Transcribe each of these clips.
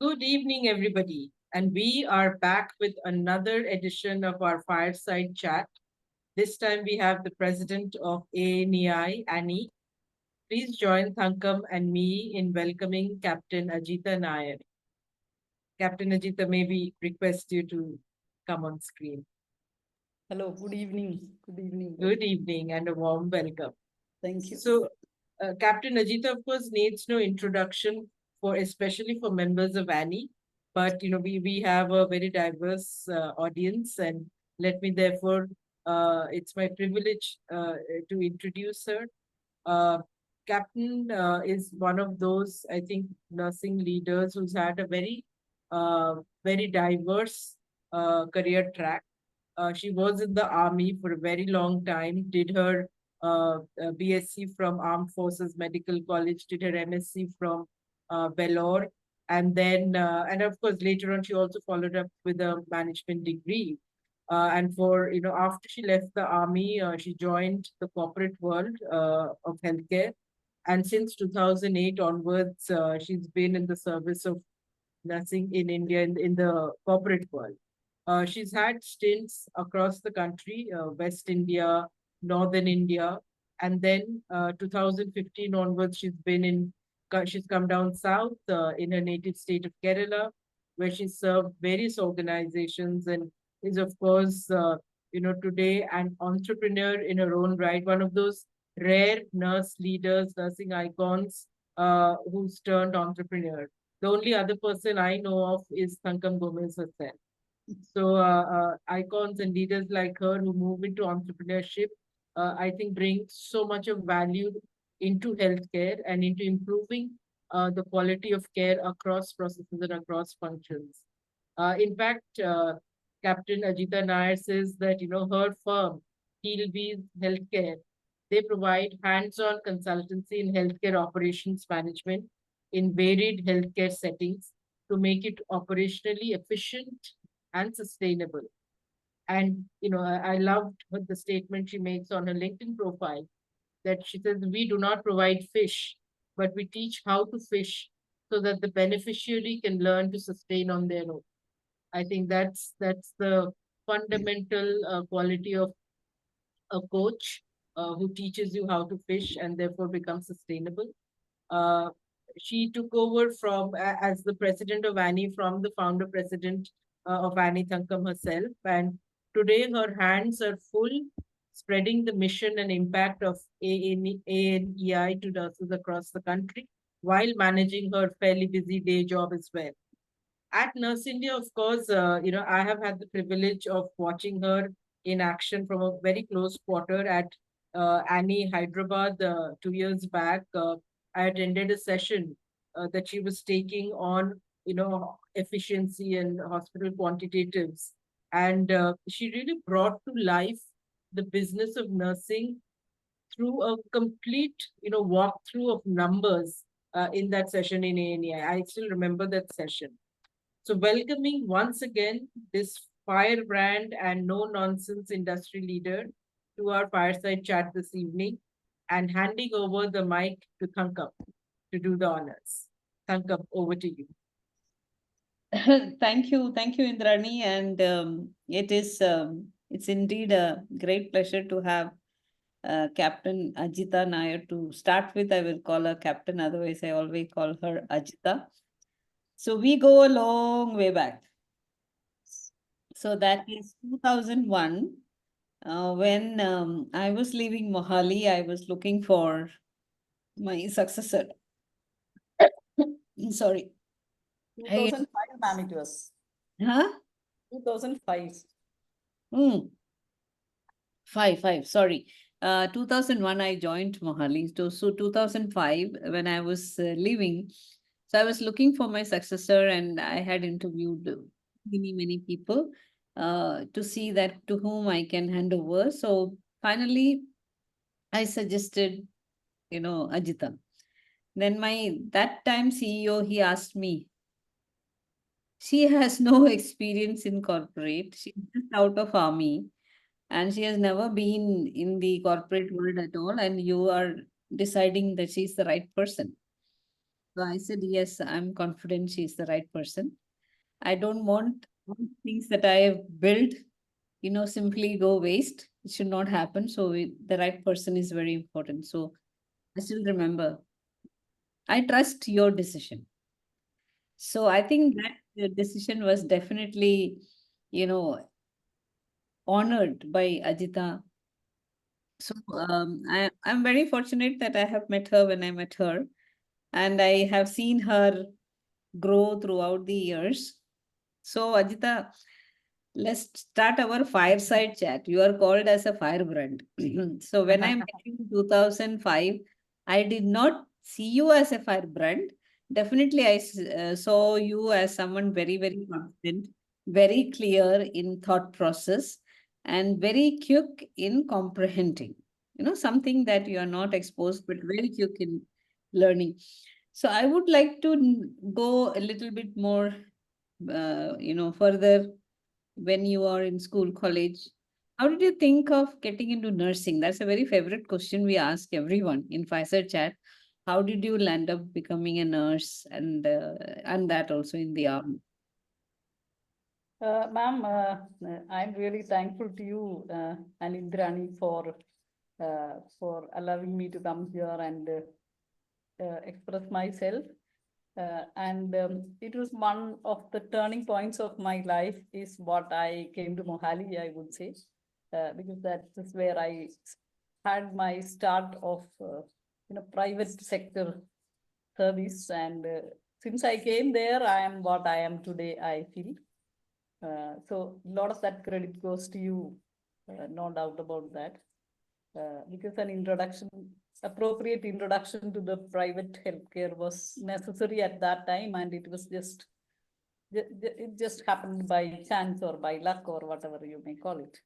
Good evening, everybody. And we are back with another edition of our Fireside Chat. This time we have the president of ANEI, Annie. Please join Thankam and me in welcoming Captain Ajitha Nair. Captain Ajitha, may we request you to come on screen. Hello, good evening. Good evening. Good evening and a warm welcome. Thank you. Captain Ajitha, of course, needs no introduction for especially for members of Annie, but we have a very diverse audience, and let me therefore it's my privilege to introduce her. Uh, Captain is one of those, I think, nursing leaders who's had a very diverse career track. She was in the army for a very long time, did her BSc from Armed Forces Medical College, did her MSc from Vellore, and of course, later on, she also followed up with a management degree. And after she left the army, she joined the corporate world of healthcare. And since 2008 onwards, she's been in the service of nursing in India in the corporate world. She's had stints across the country, West India, Northern India, and then 2015 onwards, she's come down south in her native state of Kerala, where she served various organizations and is, of course, today an entrepreneur in her own right, one of those rare nurse leaders, nursing icons who's turned entrepreneur. The only other person I know of is Thankam Gomez herself. So icons and leaders like her who move into entrepreneurship, I think bring so much of value into healthcare and into improving the quality of care across processes and across functions. In fact, Captain Ajitha Nair says that her firm, Healbees Healthcare, they provide hands-on consultancy in healthcare operations management in varied healthcare settings to make it operationally efficient and sustainable. And I loved the statement she makes on her LinkedIn profile that she says, "We do not provide fish, but we teach how to fish so that the beneficiary can learn to sustain on their own." I think that's the fundamental quality of a coach who teaches you how to fish and therefore become sustainable. Uh, she took over as the president of Annie from the founder president of Annie Thankam herself. And today her hands are full spreading the mission and impact of ANEI to nurses across the country while managing her fairly busy day job as well. At Nurse India, of course, I have had the privilege of watching her in action from a very close quarter at Annie Hyderabad 2 years back. I attended a session that she was taking on, efficiency and hospital quantitatives. And she really brought to life the business of nursing through a complete, walkthrough of numbers in that session in ANEI. I still remember that session. So, welcoming once again this firebrand and no nonsense industry leader to our fireside chat this evening and handing over the mic to Thankam to do the honors. Thankam, over to you. Thank you, Indrani, and it's indeed a great pleasure to have Captain Ajitha Nair to start with. I will call her Captain, otherwise I always call her Ajitha. So we go a long way back. So that is 2001. When I was leaving Mohali, I was looking for my successor. Sorry. 2005, ma'am, it was. Huh? 2005. Hmm. Five, sorry. 2001, I joined Mohali. So 2005, when I was leaving, so I was looking for my successor and I had interviewed many people to see that to whom I can hand over. So finally, I suggested, Ajitha. Then that time CEO, he asked me, she has no experience in corporate. She's just out of army and she has never been in the corporate world at all, and you are deciding that she's the right person. So I said, yes, I'm confident she's the right person. I don't want things that I have built, simply go waste. It should not happen. So the right person is very important. So I still remember, I trust your decision. So I think that decision was definitely, you know, honored by Ajita. So I'm very fortunate that I have met her when I met her, and I have seen her grow throughout the years. So Ajita, let's start our fireside chat. You are called as a firebrand. So when I met you in 2005, I did not see you as a firebrand. Definitely, I saw you as someone very, very confident, very clear in thought process, and very quick in comprehending. Something that you are not exposed, but very quick in learning. So I would like to go a little bit more, further when you are in school, college. How did you think of getting into nursing? That's a very favorite question we ask everyone in Fireside Chat. How did you land up becoming a nurse and that also in the army? Ma'am, I'm really thankful to you and Indrani for allowing me to come here and express myself. And it was one of the turning points of my life is what I came to Mohali, I would say, because that is where I had my start of private sector service. And since I came there, I am what I am today, I feel. So a lot of that credit goes to you, no doubt about that. Because an appropriate introduction to the private healthcare was necessary at that time, and it was it just happened by chance or by luck or whatever you may call it.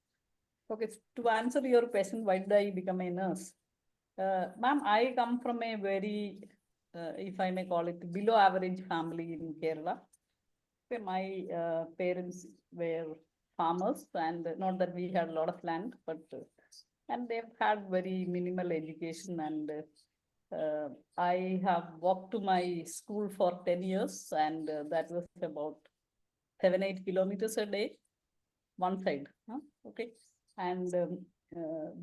Okay, to answer your question, why did I become a nurse? Ma'am, I come from a very, if I may call it, below average family in Kerala. My parents were farmers, and not that we had a lot of land, but and they've had very minimal education. And I have walked to my school for 10 years, and that was about 7-8 kilometers a day, one side. Huh? Okay. And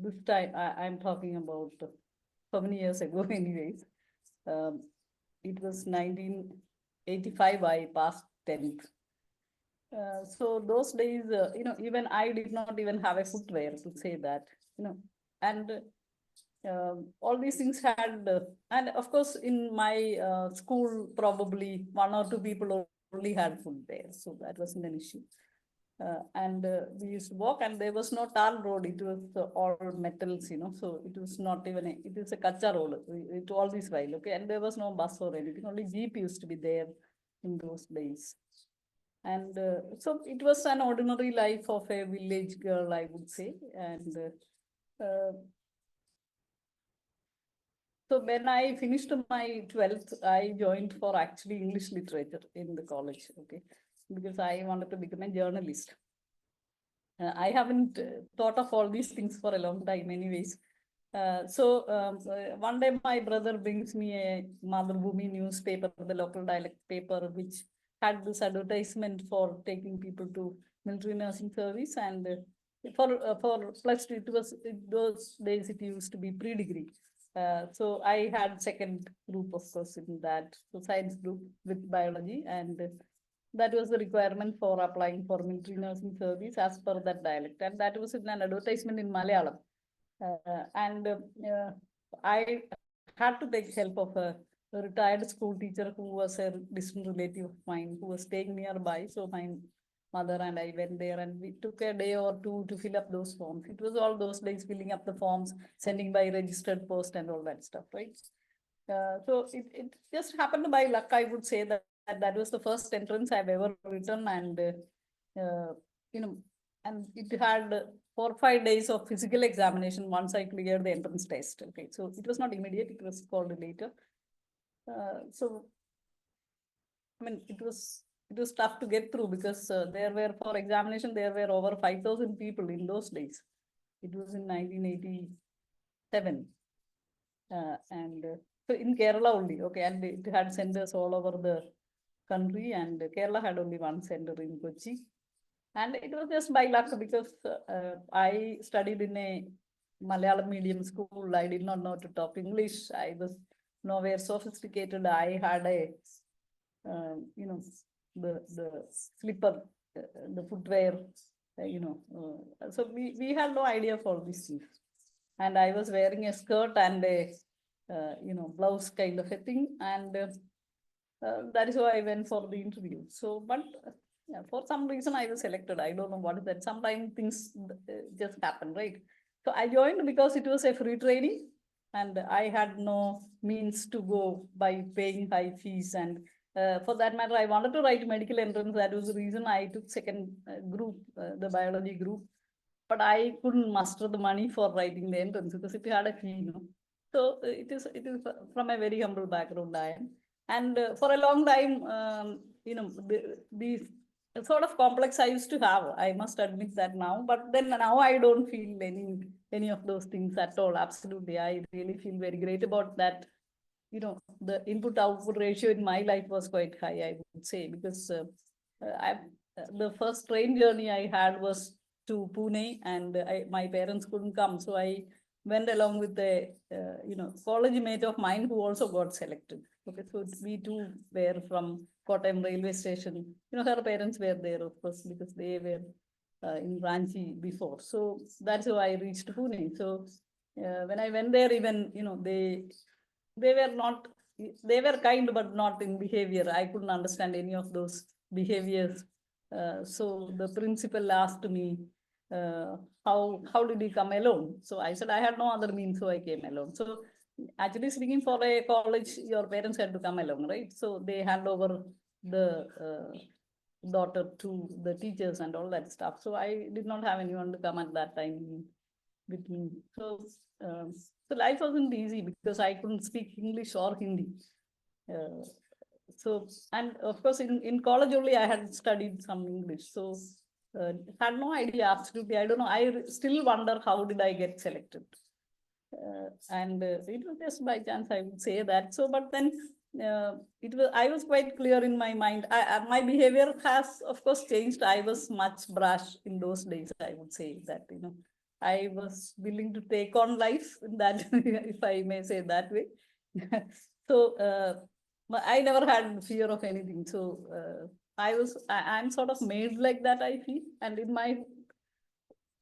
this time I'm talking about so many years ago, anyways. Um, it was 1985, I passed 10th. So those days, even I did not even have a footwear to say that, and all these things had, and of course, in my school, probably one or two people only had footwear, so that wasn't an issue. And we used to walk, and there was no tar road; it was all metals, So it was not even it is a kacha road. It all this while, okay, and there was no bus or anything. Only jeep used to be there in those days. And so it was an ordinary life of a village girl, I would say. And so when I finished my 12th, I joined for actually English literature in the college, okay, because I wanted to become a journalist. I haven't thought of all these things for a long time, anyways. One day my brother brings me a Madhubhumi newspaper, the local dialect paper, which had this advertisement for taking people to military nursing service. And for plus two, those days it used to be pre-degree. So I had second group, of course, in that, so science group with biology, and that was the requirement for applying for military nursing service as per that dialect, and that was in an advertisement in Malayalam. And I had to take help of a retired school teacher who was a distant relative of mine who was staying nearby. So my mother and I went there, and we took a day or two to fill up those forms. It was all those days filling up the forms, sending by registered post and all that stuff, right? So it just happened by luck, I would say, that was the first entrance I've ever written. And and it had 4 or 5 days of physical examination once I cleared the entrance test. Okay, so it was not immediate; it was called later. So I mean, it was tough to get through because there were, for examination, there were over 5,000 people in those days. It was in 1987. And So in Kerala only, okay, and it had centers all over the country, and Kerala had only one center in Kochi. And it was just by luck because I studied in a Malayalam medium school. I did not know to talk English. I was nowhere sophisticated. I had a, you know, the slipper, the footwear, so we had no idea for these things. And I was wearing a skirt and a, blouse kind of a thing. And that is why I went for the interview. So, but yeah, for some reason I was selected. I don't know what is that. Sometimes things just happen, right? So I joined because it was a free training and I had no means to go by paying high fees. And for that matter, I wanted to write medical entrance. That was the reason I took second group, the biology group. But I couldn't muster the money for writing the entrance because it had a fee. So it is from a very humble background I am. And for a long time, these sort of complex I used to have. I must admit that now. But then now I don't feel any of those things at all. Absolutely, I really feel very great about that. The input output ratio in my life was quite high, I would say, because the first train journey I had was to Pune, and my parents couldn't come, so I went along with a college mate of mine who also got selected. Okay, so we two were from Kottayam railway station. Her parents were there, of course, because they were in Ranchi before. So that's how I reached Pune. So when I went there, even they were not, they were kind but not in behavior. I couldn't understand any of those behaviors. So the principal asked me, how did you come alone? So I said I had no other means, so I came alone. So actually speaking, for a college, your parents had to come along, right? So they hand over the daughter to the teachers and all that stuff. So I did not have anyone to come at that time with me. So life wasn't easy because I couldn't speak English or Hindi. And of course, in college only I had studied some English. So had no idea, absolutely. I don't know. I still wonder how did I get selected. And it was just by chance, I would say that. So, but then I was quite clear in my mind. My behavior has, of course, changed. I was much brash in those days. I would say that, I was willing to take on life, that, if I may say that way. So I never had fear of anything. So I'm sort of made like that, I feel. And in my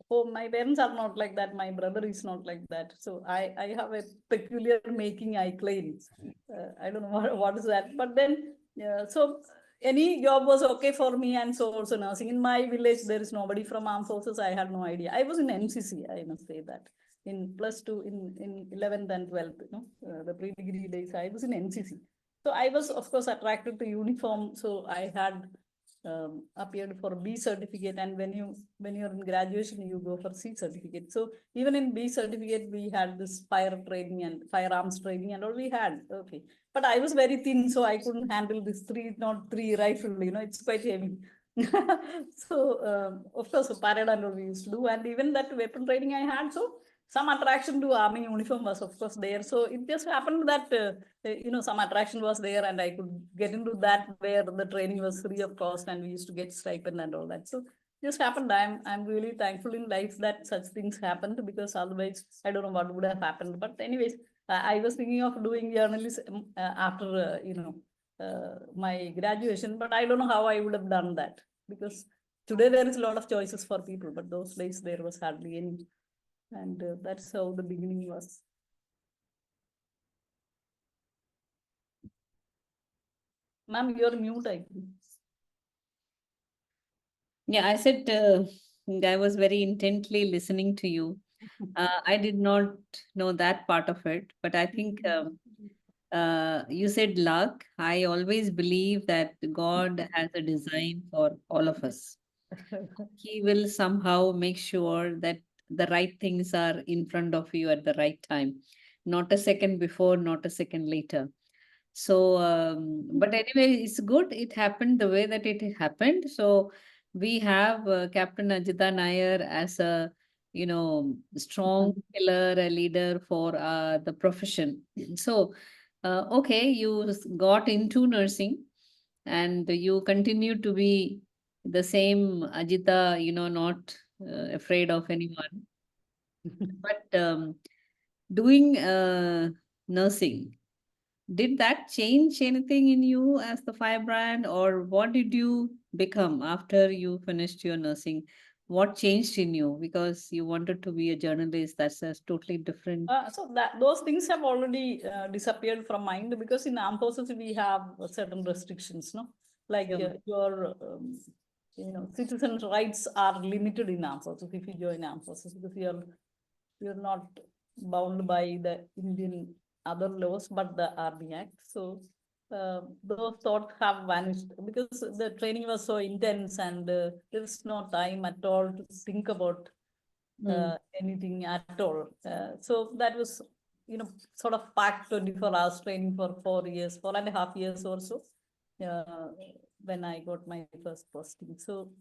home, my parents are not like that. My brother is not like that. So I have a peculiar making, I claim. I don't know what is that. But then, so any job was okay for me, and so also nursing. In my village, there is nobody from armed forces. I had no idea. I was in NCC, I must say that. In +2, in 11th and 12th, the pre-degree days, I was in NCC. So I was, of course, attracted to uniform. So I had appeared for B certificate, and when you're in graduation, you go for C certificate. So even in B certificate, we had this fire training and firearms training and all we had. Okay, but I was very thin, so I couldn't handle this 303 rifle. It's quite heavy. So of course, parade and all we used to do, and even that weapon training I had. So some attraction to army uniform was, of course, there. So it just happened that some attraction was there, and I could get into that where the training was free of cost, and we used to get stipend and all that. So just happened. I'm really thankful in life that such things happened, because otherwise I don't know what would have happened. But anyways, I was thinking of doing journalism after my graduation, but I don't know how I would have done that, because today there is a lot of choices for people, but those days there was hardly any. And that's how the beginning was. Ma'am, you're mute, I think. Yeah, I said I was very intently listening to you. I did not know that part of it, but I think you said luck. I always believe that God has a design for all of us. He will somehow make sure that the right things are in front of you at the right time, not a second before, not a second later. So, but anyway, it's good. It happened the way that it happened. So we have Captain Ajitha Nair as a, strong pillar, a leader for the profession. So Okay, you got into nursing and you continue to be the same Ajita, not afraid of anyone. But doing nursing, did that change anything in you as the firebrand, or what did you become after you finished your nursing? What changed in you? Because you wanted to be a journalist, that's a totally different. So that those things have already disappeared from mind, because in armed forces we have certain restrictions, no, like Yeah. your citizens' rights are limited in armed forces if you join armed forces, because you're not bound by the Indian other laws but the Army Act. So those thoughts have vanished because the training was so intense, and there was no time at all to think about Mm. anything at all. So that was, sort of packed 24 hours training for 4 years, 4.5 years or so, uh, when I got my first posting. So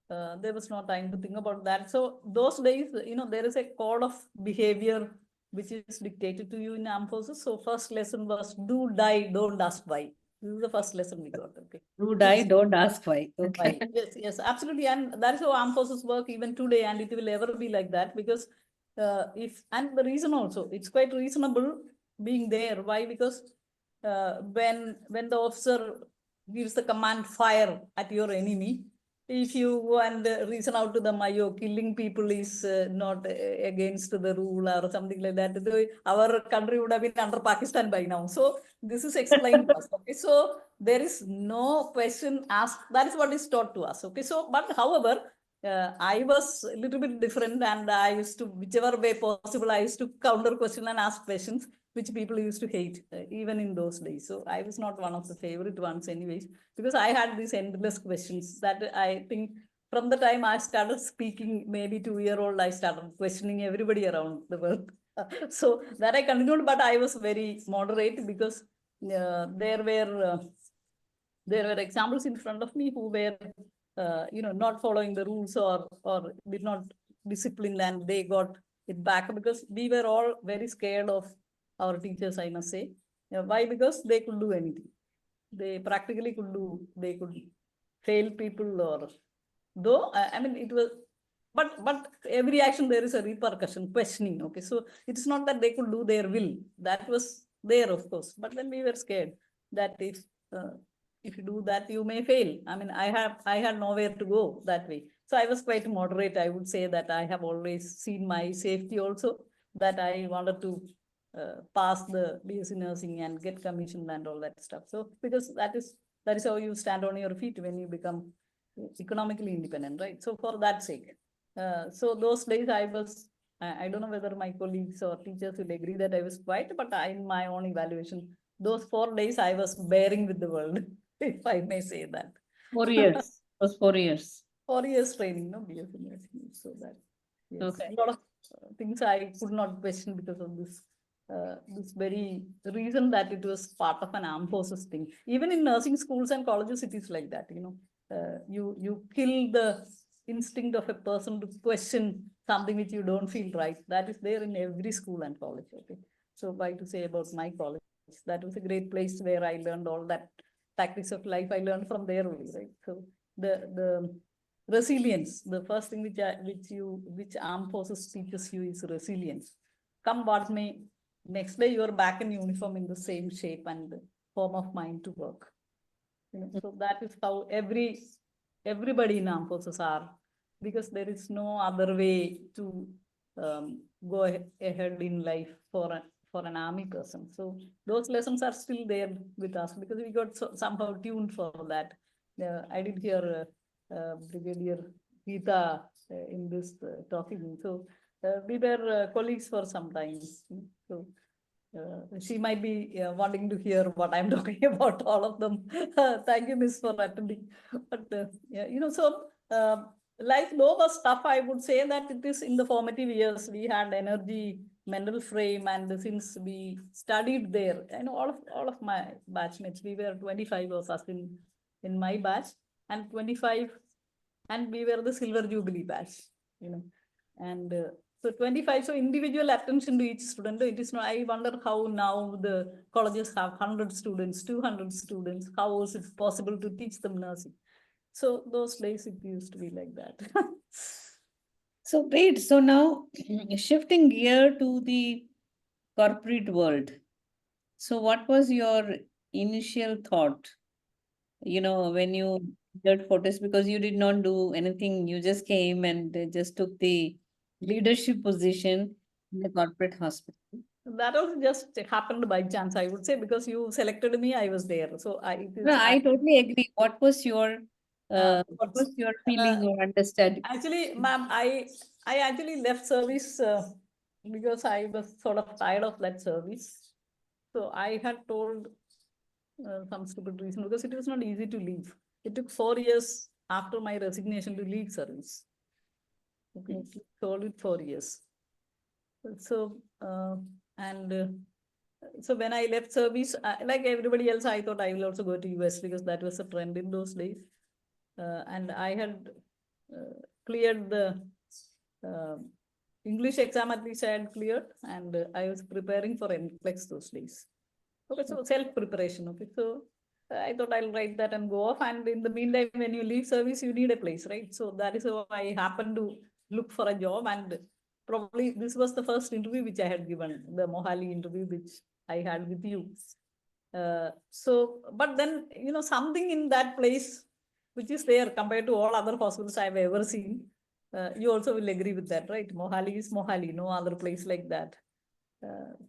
there was no time to think about that. So those days, there is a code of behavior which is dictated to you in armed forces. So first lesson was do, die, don't ask why. This is the first lesson we got. Okay. Do die, don't ask why. Okay. Why? Yes, yes, absolutely. And that is how armed forces work even today, and it will ever be like that, because and the reason also, it's quite reasonable being there. Why? Because when the officer gives the command fire at your enemy, if you go and reason out to them, "Ayo, killing people is not against the rule," or something like that, our country would have been under Pakistan by now. So this is explained to us. Okay, so there is no question asked. That is what is taught to us. Okay, so but however, I was a little bit different, and I used to, whichever way possible, I used to counter question and ask questions which people used to hate, even in those days. So I was not one of the favorite ones, anyways, because I had these endless questions that I think from the time I started speaking, maybe 2 year old, I started questioning everybody around the world. So that I continued, but I was very moderate, because there were examples in front of me who were not following the rules, or did not discipline, and they got it back, because we were all very scared of our teachers, I must say. Why? Because they could do anything. They practically could do, they could fail people, or though I mean it was, but every action there is a repercussion, questioning. Okay, so it's not that they could do their will, that was there, of course, but then we were scared that uh, if you do that, you may fail. I mean, I had nowhere to go that way. So I was quite moderate. I would say that I have always seen my safety also, that I wanted to pass the BSc nursing and get commissioned and all that stuff. So because that is how you stand on your feet when you become economically independent, right? So for that sake, so those days I don't know whether my colleagues or teachers will agree that I was quiet, but in my own evaluation, those 4 days I was bearing with the world, if I may say that. 4 years. It was 4 years. 4 years training, no, BSc nursing. So that, yes, Okay. a lot of things I could not question because of this very reason that it was part of an armed forces thing. Even in nursing schools and colleges, it is like that. You kill the instinct of a person to question something which you don't feel right. That is there in every school and college. Okay, so why to say about my college? That was a great place where I learned all that tactics of life. I learned from there only, right? So the resilience, the first thing which armed forces teaches you is resilience. Come what may, next day you are back in uniform in the same shape and form of mind to work. So that is how everybody in armed forces are, because there is no other way to go ahead in life for an army person. So those lessons are still there with us, because we got somehow tuned for that. I did hear Brigadier Geeta in this talking. So we were colleagues for some time. So she might be wanting to hear what I'm talking about, all of them. Thank you, Miss, for attending. But yeah, so life though was tough, I would say that it is in the formative years. We had energy, mental frame, and since we studied there, all of my batchmates, we were 25 of us in my batch, and 25, and we were the silver jubilee batch, and So 25, so individual attention to each student. It is not, I wonder how now the colleges have 100 students, 200 students. How is it possible to teach them nursing? So those days it used to be like that. So great. So now shifting gear to the corporate world. So what was your initial thought? When you did Fortis, because you did not do anything, you just came and just took the leadership position in the corporate hospital. That also just happened by chance, I would say, because you selected me, I was there. So No, I totally agree. What was your uh, feeling or understanding? actually, ma'am, I actually left service because I was sort of tired of that service. So I had told some stupid reason because it was not easy to leave. It took 4 years after my resignation to leave service. Okay, it took solid 4 years. So and so when I left service, like everybody else, I thought I will also go to US because that was a trend in those days. And I had cleared the English exam, at least I had cleared, and I was preparing for NCLEX those days. Okay, so self-preparation. Okay, so I thought I'll write that and go off. And in the meantime, when you leave service, you need a place, right? So that is how I happened to look for a job. And probably this was the first interview which I had given, the Mohali interview which I had with you. But then, something in that place which is there compared to all other hospitals I've ever seen. You also will agree with that, right? Mohali is Mohali, no other place like that.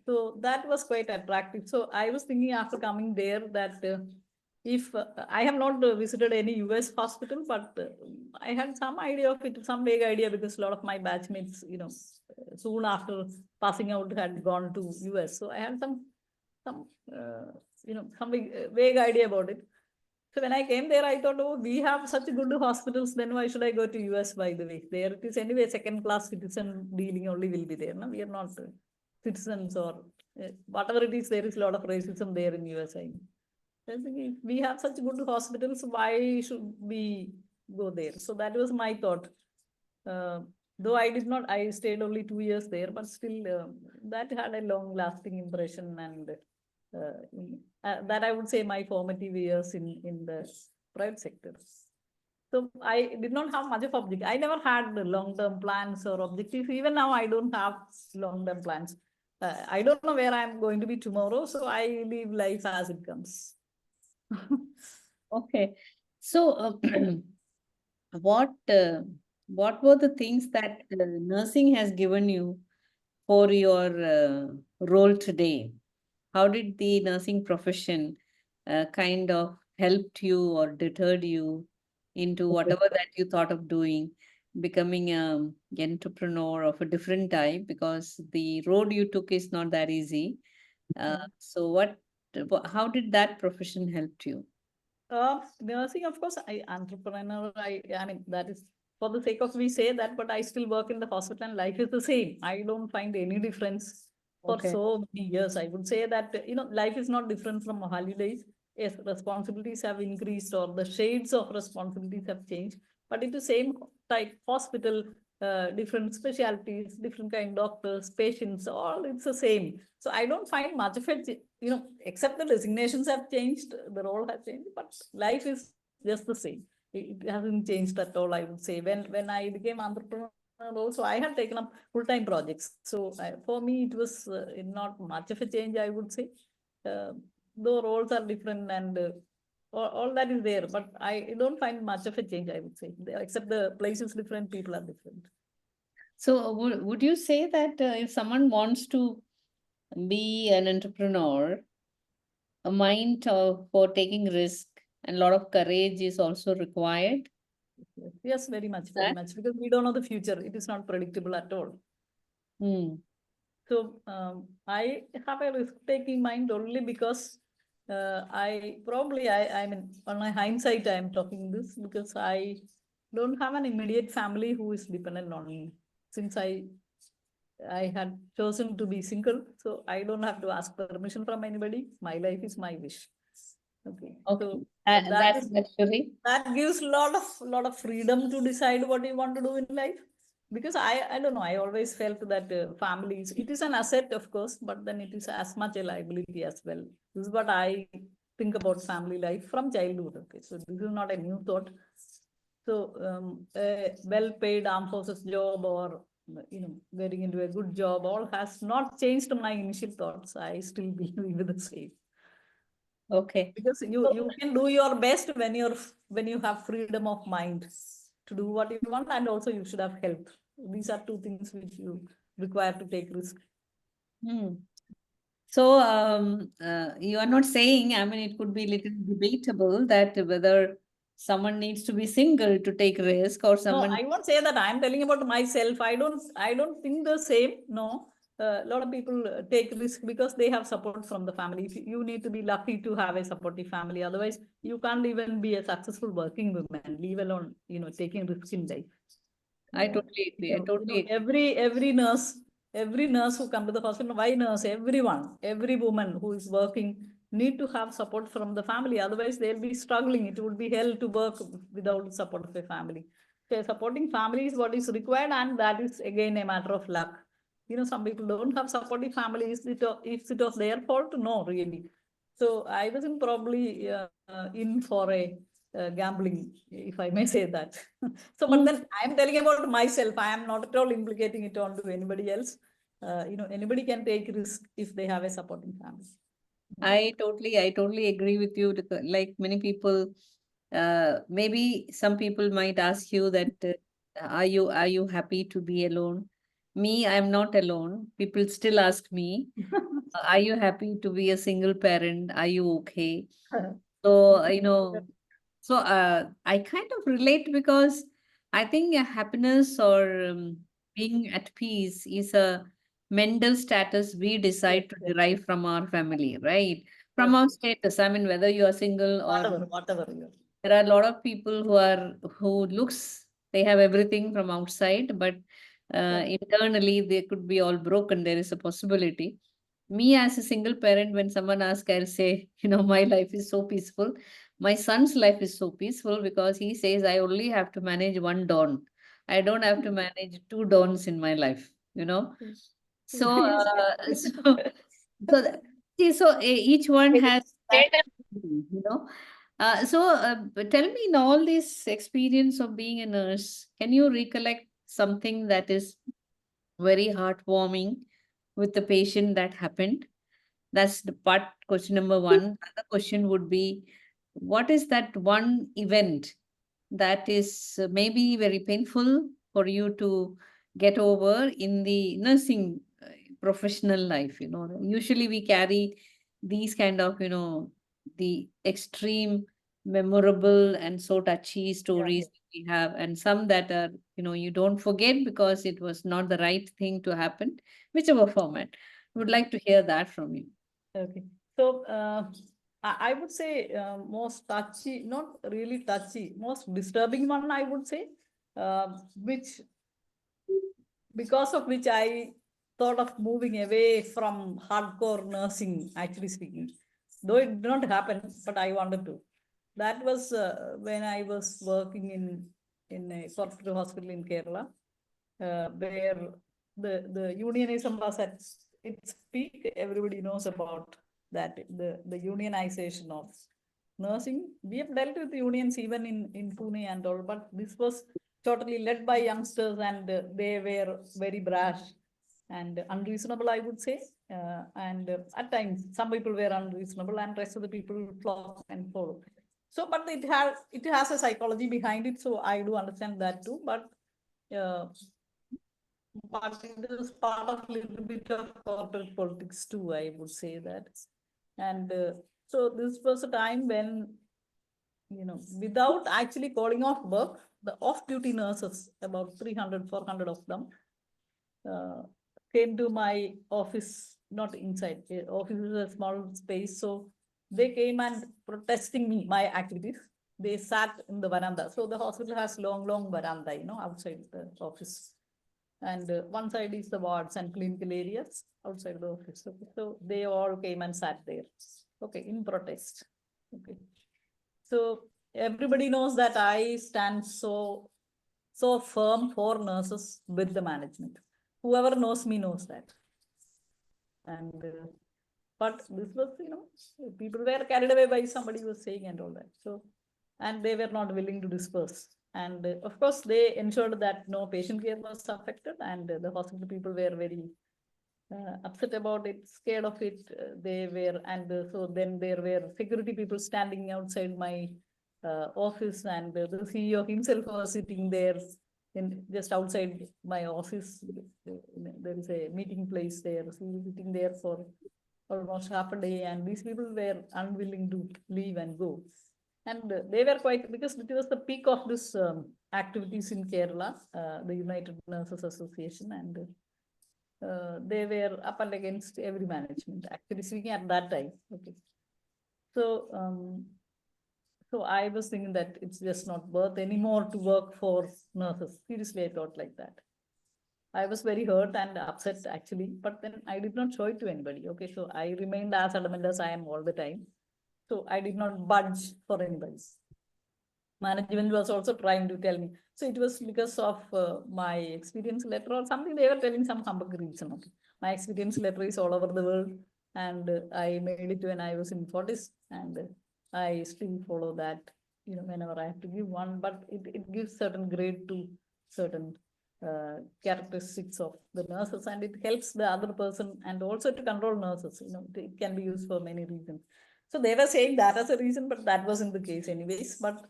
So that was quite attractive. So I was thinking after coming there that if I have not visited any US hospital, but I had some idea of it, some vague idea, because a lot of my batchmates, soon after passing out had gone to US. So I had some vague idea about it. So when I came there, I thought, oh, we have such good hospitals, then why should I go to US, by the way? There it is anyway, second-class citizen dealing only will be there. No? We are not citizens or whatever it is, there is a lot of racism there in US. I think if we have such good hospitals, why should we go there? So that was my thought. Though I stayed only 2 years there, but still that had a long-lasting impression, and that I would say my formative years in the private sector. So I did not have much of objective. I never had long-term plans or objectives. Even now, I don't have long-term plans. I don't know where I'm going to be tomorrow, so I live life as it comes. Okay. So what were the things that nursing has given you for your role today? How did the nursing profession kind of helped you or deterred you into whatever that you thought of doing, becoming an entrepreneur of a different type? Because the road you took is not that easy. So how did that profession help you? Nursing, of course, entrepreneur, I mean, that is for the sake of we say that, but I still work in the hospital and life is the same. I don't find any difference for Okay. so many years. I would say that, life is not different from holidays. Yes, responsibilities have increased or the shades of responsibilities have changed, but it's the same type hospital, different specialties, different kind of doctors, patients, all it's the same. So I don't find much of it, except the designations have changed, the role has changed, but life is just the same. It hasn't changed at all, I would say. When I became entrepreneur also, I had taken up full-time projects. So for me, it was not much of a change, I would say. Though roles are different and all that is there, but I don't find much of a change, I would say, except the place is different, people are different. So would you say that if someone wants to be an entrepreneur, a mind for taking risk and a lot of courage is also required? Yes, very much, That? because we don't know the future. It is not predictable at all. So I have a risk-taking mind only because I mean, on my hindsight, I'm talking this because I don't have an immediate family who is dependent on me. Since I had chosen to be single, so I don't have to ask permission from anybody. My life is my wish. Okay. So That's actually. that gives a lot of freedom to decide what you want to do in life. because I don't know, I always felt that families, it is an asset, of course, but then it is as much a liability as well. This is what I think about family life from childhood. Okay, so this is not a new thought. So a well-paid armed forces job or getting into a good job all has not changed my initial thoughts. I still believe the same. Okay. Because you can do your best when you have freedom of mind to do what you want, and also you should have health. These are two things which you require to take risk. Hmm. So you are not saying, I mean, it could be little debatable that whether someone needs to be single to take risk or No, someone. I won't say that. I'm telling about myself. I don't think the same. No, a lot of people take risk because they have support from the family. You need to be lucky to have a supportive family. Otherwise, you can't even be a successful working woman, leave alone, taking risk in life. I totally agree. I totally agree. Every nurse who come to the hospital, why nurse? Every woman who is working need to have support from the family. Otherwise, they'll be struggling. It would be hell to work without support of a family. So supporting family is what is required, and that is again a matter of luck. Some people don't have supportive families. If it was their fault, no, really. So I wasn't probably in for a gambling, if I may say that. So, but then I'm telling about myself. I am not at all implicating it onto anybody else. Anybody can take risk if they have a supporting family. I totally agree with you. Like many people, maybe some people might ask you that, are you happy to be alone? Me, I'm not alone. People still ask me, are you happy to be a single parent? Are you okay? So, so I kind of relate because I think happiness or being at peace is a mental status we Yes, decide to yes, derive from our family, right? From yes. our status. I mean, whether you are single or Whatever you there are a lot of people who looks they have everything from outside, but are. internally they could be all broken. There is a possibility. Me as a single parent, when someone asks, I'll say, my life is so peaceful. My son's life is so peaceful because he says I only have to manage one dawn. I don't have to manage two dawns in my life, So, Yes. each one has that, you know. But tell me, in all this experience of being a nurse, can you recollect something that is very heartwarming with the patient that happened? That's the part question number one. Other question would be, what is that one event that is maybe very painful for you to get over in the nursing professional life? Usually we carry these kind of the extreme memorable and so touchy Yeah. stories we have, and some that are you don't forget because it was not the right thing to happen, whichever format. Would like to hear that from you. Okay. So I would say most touchy, not really touchy, most disturbing one, I would say, which because of which I thought of moving away from hardcore nursing, actually speaking. Though it did not happen, but I wanted to. That was when I was working in a corporate hospital in Kerala, where the unionism was at its peak. Everybody knows about that, the unionization of nursing. We have dealt with unions even in Pune and all, but this was totally led by youngsters, and they were very brash and unreasonable, I would say. And at times, some people were unreasonable, and rest of the people flock and follow. So, but it has a psychology behind it. So I do understand that too. Uh, but it is part of little bit of corporate politics too, I would say that. And so this was a time when, without actually calling off work, the off-duty nurses, about 300, 400 of them, uh, came to my office, not inside, office is a small space. So they came and protesting my activities. They sat in the veranda. So the hospital has long veranda, outside the office. And one side is the wards and clinical areas outside the office. Okay. So they all came and sat there, okay, in protest. Okay. So everybody knows that I stand so so firm for nurses with the management. Whoever knows me knows that. And but this was, people were carried away by somebody was saying and all that. So, and they were not willing to disperse. And of course, they ensured that no patient care was affected, and the hospital people were very upset about it, scared of it. They were, and so then there were security people standing outside my office, and the CEO himself was sitting there in just outside my office. There is a meeting place there. So he was sitting there for almost half a day, and these people were unwilling to leave and go. And they were quite, because it was the peak of this activities in Kerala, the United Nurses Association, and they were up and against every management, actually speaking at that time. Okay. So, so I was thinking that it's just not worth anymore to work for nurses. Seriously, I thought like that. I was very hurt and upset actually, but then I did not show it to anybody. Okay, so I remained as adamant as I am all the time. So I did not budge for anybody. Management was also trying to tell me. So it was because of my experience letter or something. They were telling some humbug reason. Okay. My experience letter is all over the world, and I made it when I was in 40s, and I still follow that, whenever I have to give one, but it gives certain grade to certain characteristics of the nurses, and it helps the other person, and also to control nurses. It can be used for many reasons. So they were saying that as a reason, but that wasn't the case anyways. But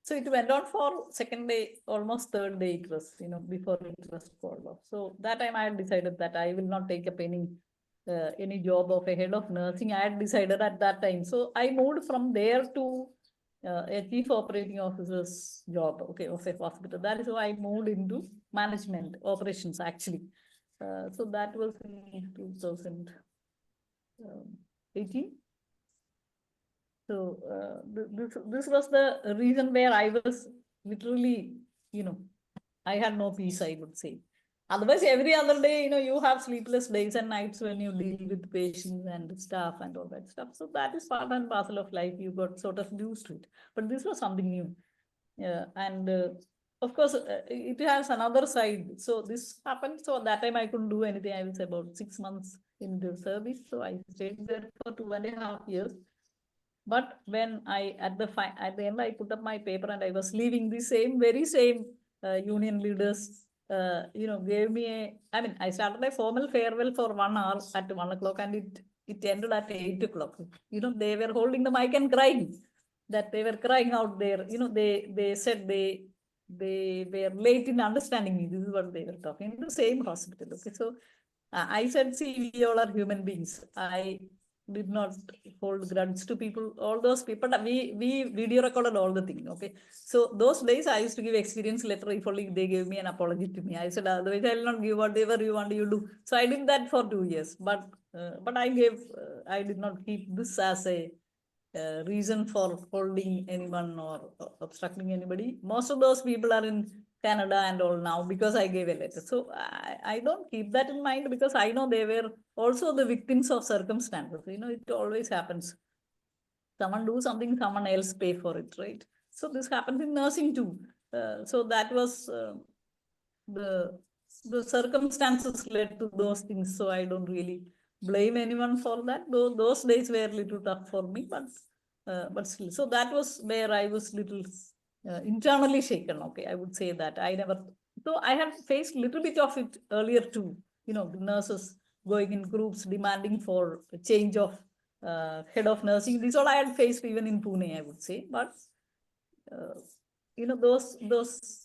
so it went on for second day, almost third day it was, before it was called off. So that time I had decided that I will not take up any job of a head of nursing. I had decided at that time. So I moved from there to a chief operating officer's job, okay, of a hospital. That is why I moved into management operations actually. So that was in 2018. So this was the reason where I was literally, I had no peace, I would say. Otherwise, every other day, you have sleepless days and nights when you deal with patients and staff and all that stuff. So that is part and parcel of life. You got sort of used to it. But this was something new. And of course, it has another side. So this happened. So at that time, I couldn't do anything. I was about 6 months in the service. So I stayed there for 2.5 years. But when at the end, I put up my paper and I was leaving, the very same union leaders, gave me I started a formal farewell for 1 hour at 1 o'clock, and it ended at 8 o'clock. They were holding the mic and crying, that they were crying out there. They said they were late in understanding me. This is what they were talking in the same hospital. Okay, so I said, see, we all are human beings. I did not hold grudge to people, all those people. We video recorded all the thing. Okay. So those days I used to give experience letter if only they gave me an apology to me. I said, otherwise I will not give whatever you want you do. So I did that for 2 years. But I did not keep this as a reason for holding anyone or obstructing anybody. Most of those people are in Canada and all now because I gave a letter. So I don't keep that in mind, because I know they were also the victims of circumstances. It always happens. Someone do something, someone else pay for it, right? So this happens in nursing too. So that was the circumstances led to those things. So I don't really blame anyone for that. Though those days were a little tough for me, but still. So that was where I was little internally shaken. Okay, I would say that I never. So I had faced a little bit of it earlier too. The nurses going in groups demanding for a change of head of nursing. This all I had faced even in Pune, I would say. But those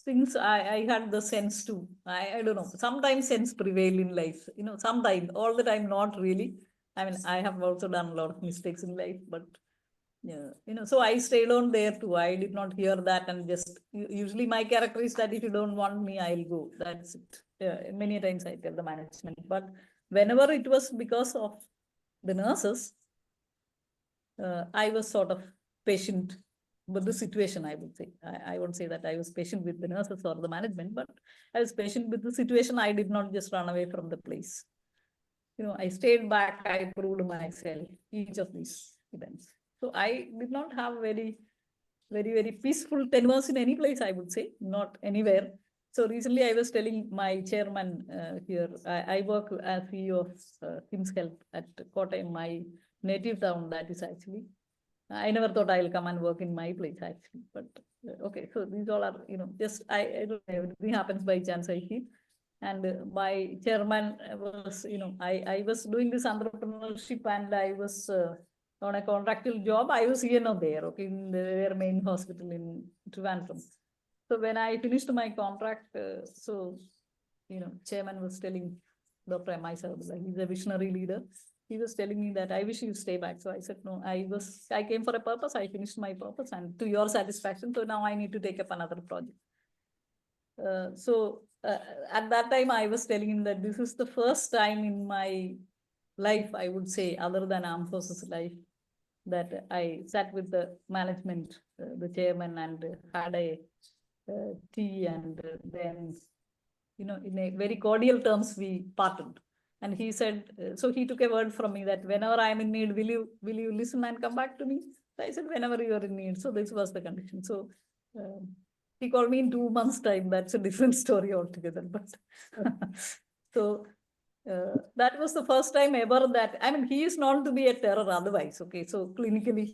things I had the sense to. I don't know. Sometimes sense prevail in life. Sometimes, all the time, not really. I have also done a lot of mistakes in life, but yeah, so I stayed on there too. I did not hear that, and just usually my character is that if you don't want me, I'll go. That's it. Many times I tell the management, but whenever it was because of the nurses, I was sort of patient with the situation, I would say. I won't say that I was patient with the nurses or the management, but I was patient with the situation. I did not just run away from the place. I stayed back. I proved myself, each of these events. So I did not have very, very, very peaceful tenures in any place, I would say, not anywhere. So recently I was telling my chairman here, I work as CEO of Kim's Health at Kottayam, my native town, that is actually. I never thought I'll come and work in my place actually, but okay. So these all are, just I don't know, everything happens by chance, I feel. And my chairman was, I was doing this entrepreneurship and I was on a contractual job. I was here, not there, okay, in their main hospital in Trivandrum. So when I finished my contract, chairman was telling Dr. M.I. Sarabala, he's a visionary leader. He was telling me that I wish you stay back. So I said, no, I came for a purpose. I finished my purpose and to your satisfaction. So now I need to take up another project. At that time, I was telling him that this is the first time in my life, I would say, other than armed forces life, that I sat with the management, the chairman, and had a tea, and then, in a very cordial terms, we parted. And he said, so he took a word from me that whenever I'm in need, will you listen and come back to me? So I said, whenever you are in need. So this was the condition. So he called me in 2 months' time. That's a different story altogether. But so that was the first time ever that, I mean, he is known to be a terror otherwise. Okay, so clinically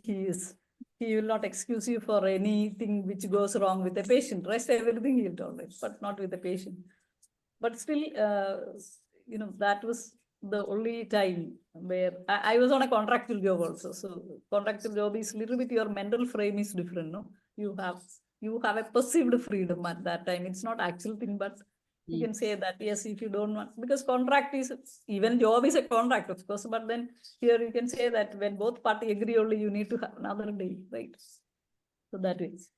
he will not excuse you for anything which goes wrong with a patient. Rest everything he'll tolerate, but not with the patient. But still, that was the only time where I was on a contractual job also. So contractual job is a little bit, your mental frame is different, no? You have a perceived freedom at that time. It's not actual thing, but you can say that, yes, if you don't want, because contract is, even job is a contract, of course, but then here you can say that when both parties agree only, you need to have another day, right? So that is,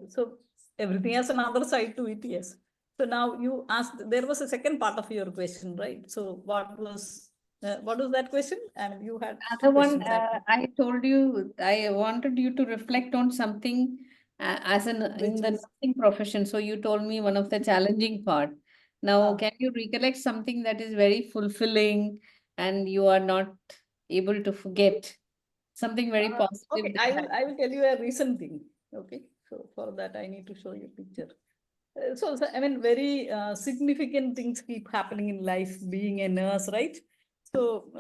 so everything has another side to it, yes. So now you asked, there was a second part of your question, right? So what was that question? I mean, you had Other one, questions actually. I told you, I wanted you to reflect on something as in the nursing profession. So you told me one of the challenging part. Now, can you recollect something that is very fulfilling and you are not able to forget? Something very positive. Okay, I will tell you a recent thing. Okay, so for that I need to show you a picture. So I mean, very significant things keep happening in life, being a nurse, right? So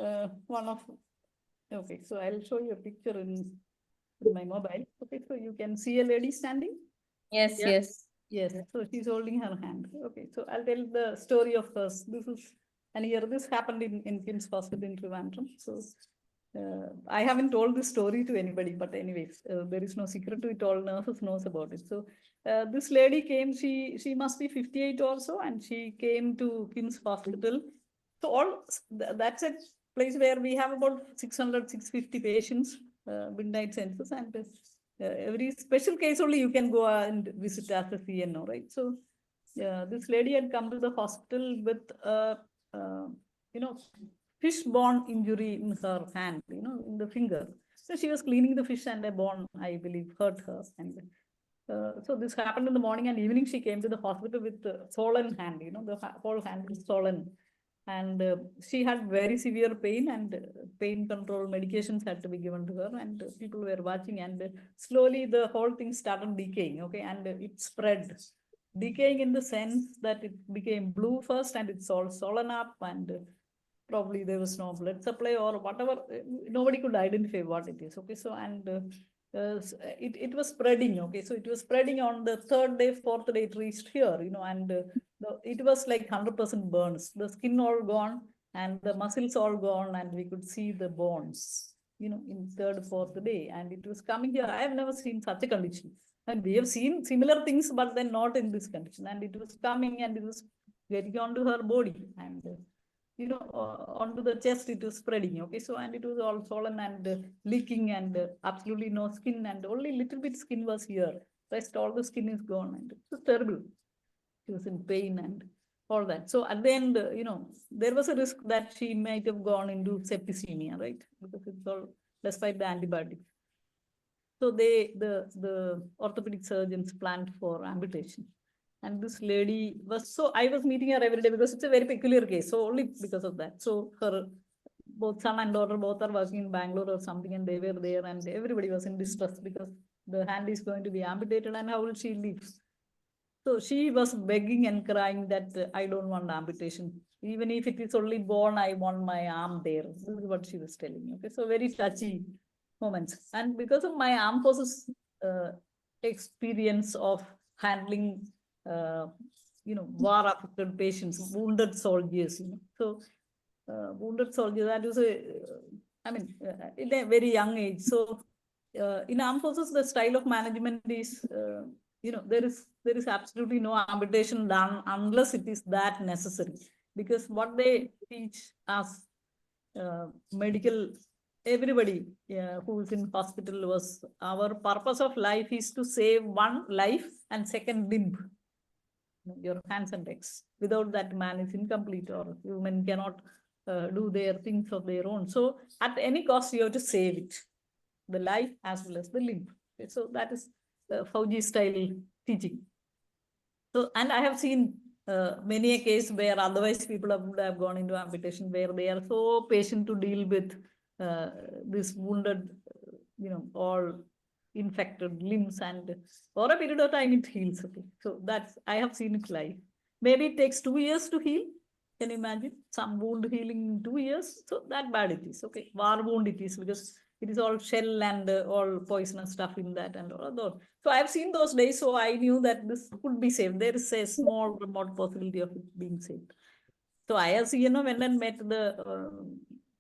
okay, so I'll show you a picture in my mobile. Okay, so you can see a lady standing. Yes, Yeah. yes. Yes, so she's holding her hand. Okay, so I'll tell the story of hers. This happened in Kim's Hospital in Trivandrum. So I haven't told this story to anybody, but anyways, there is no secret to it. All nurses knows about it. So this lady came, she must be 58 also, and she came to Kim's Hospital. So that's a place where we have about 600, 650 patients, midnight census, and every special case only you can go and visit as a CNO, right? So this lady had come to the hospital with fish-borne injury in her hand, in the finger. So she was cleaning the fish and a bone, I believe, hurt her. And so this happened in the morning and evening. She came to the hospital with swollen hand, the whole hand is swollen. And she had very severe pain, and pain control medications had to be given to her, and people were watching, and slowly the whole thing started decaying, okay, and it spread. Decaying in the sense that it became blue first, and it's all swollen up, and probably there was no blood supply or whatever. Nobody could identify what it is, okay, so, and it was spreading, okay, so it was spreading on the third day, fourth day, it reached here, and it was like 100% burns, the skin all gone and the muscles all gone, and we could see the bones, in third, fourth day, and it was coming here. I have never seen such a condition, and we have seen similar things, but then not in this condition, and it was coming and it was getting onto her body, and onto the chest, it was spreading, okay, so, and it was all swollen and leaking, and absolutely no skin, and only little bit skin was here, rest all the skin is gone, and it was terrible. She was in pain and all that. So at the end, there was a risk that she might have gone into septicemia, right? Because it's all, despite the antibiotics. So the orthopedic surgeons planned for amputation. And this lady I was meeting her every day because it's a very peculiar case. So only because of that. So her both son and daughter both are working in Bangalore or something, and they were there, and everybody was in distress because the hand is going to be amputated, and how will she live? So she was begging and crying that I don't want amputation. Even if it is only bone, I want my arm there. This is what she was telling me. Okay, so very touchy moments. And because of my armed forces experience of handling, war-affected patients, wounded soldiers, So wounded soldiers, that was in a very young age. So in armed forces, the style of management is, there is absolutely no amputation done unless it is that necessary. Because what they teach us, medical, everybody who is in hospital, was our purpose of life is to save one life and second limb, your hands and legs. Without that, man is incomplete, or human cannot do their things of their own. So at any cost, you have to save it, the life as well as the limb. Okay, so that is Fauji style teaching. So, and I have seen many a case where otherwise people would have gone into amputation, where they are so patient to deal with this wounded, all infected limbs, and for a period of time it heals. Okay, so that's, I have seen it live. Maybe it takes 2 years to heal. Can you imagine some wound healing in 2 years? So that bad it is. Okay, war wound it is, because it is all shell and all poisonous stuff in that and all of that. So I've seen those days, so I knew that this could be saved. There is a small remote possibility of it being saved. So IRC, went and met the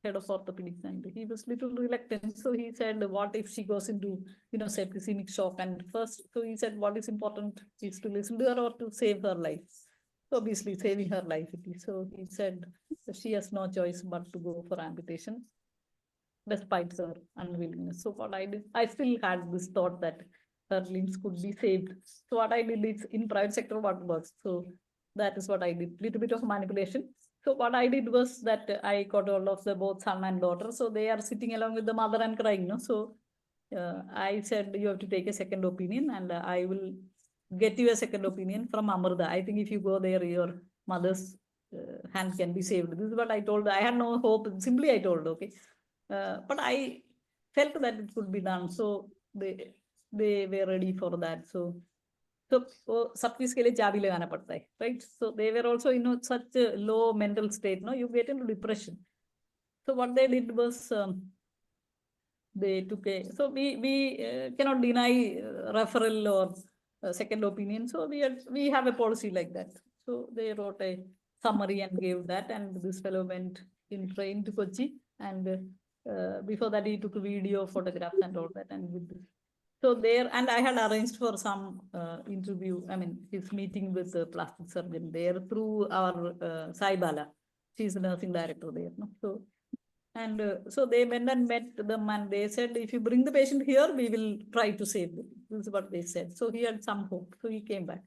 head of orthopedics, and he was little reluctant. So he said, what if she goes into, septicemic shock? And first, so he said, what is important is to listen to her or to save her life. So obviously saving her life it is. So he said she has no choice but to go for amputation, despite her unwillingness. So what I did, I still had this thought that her limbs could be saved. So what I did is, in private sector what works. So that is what I did, little bit of manipulation. So what I did was that I got hold of the both son and daughter. So they are sitting along with the mother and crying. So I said, you have to take a second opinion, and I will get you a second opinion from Amrita. I think if you go there, your mother's hand can be saved. This is what I told. I had no hope. Simply I told, okay. But I felt that it could be done. So they were ready for that. So सब चीज के लिए चाबी लगाना पड़ता है, right? So they were also in such a low mental state, you get into depression. So what they did was, they took a, so we cannot deny referral or second opinion. So we have a policy like that. So they wrote a summary and gave that, and this fellow went in train to Kochi, and before that he took video, photographs and all that, and with this. So there, and I had arranged for some interview, his meeting with the plastic surgeon there through our Sai Bala. She's the nursing director there. No? So, and so they went and met them, and they said, if you bring the patient here, we will try to save them. This is what they said. So he had some hope. So he came back.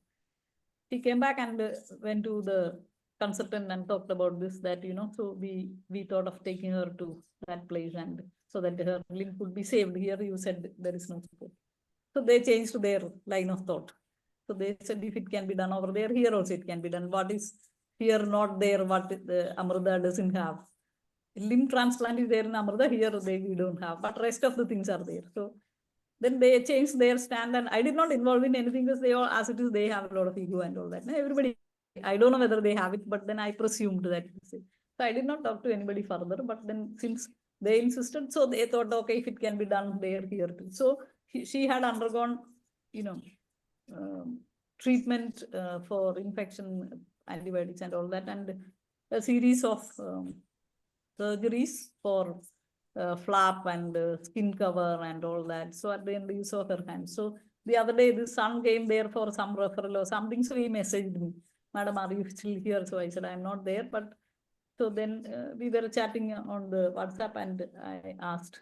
He came back and went to the consultant and talked about this, that, so we thought of taking her to that place, and so that her limb could be saved. Here you said there is no support. So they changed their line of thought. So they said, if it can be done over there, here also it can be done. What is here not there, what the Amrita doesn't have. Limb transplant is there in Amrita, here we don't have, but rest of the things are there. So then they changed their stand, and I did not involve in anything, because they all, as it is, they have a lot of ego and all that. Now, everybody, I don't know whether they have it, but then I presumed that. So I did not talk to anybody further, but then since they insisted, so they thought, okay, if it can be done there, here too. So she had undergone, treatment for infection, antibiotics and all that, and a series of surgeries for flap and skin cover and all that. So at the end, you saw her hand. So the other day, the son came there for some referral or something. So he messaged me, Madam, are you still here? So I said, I'm not there. But so then we were chatting on the WhatsApp, and I asked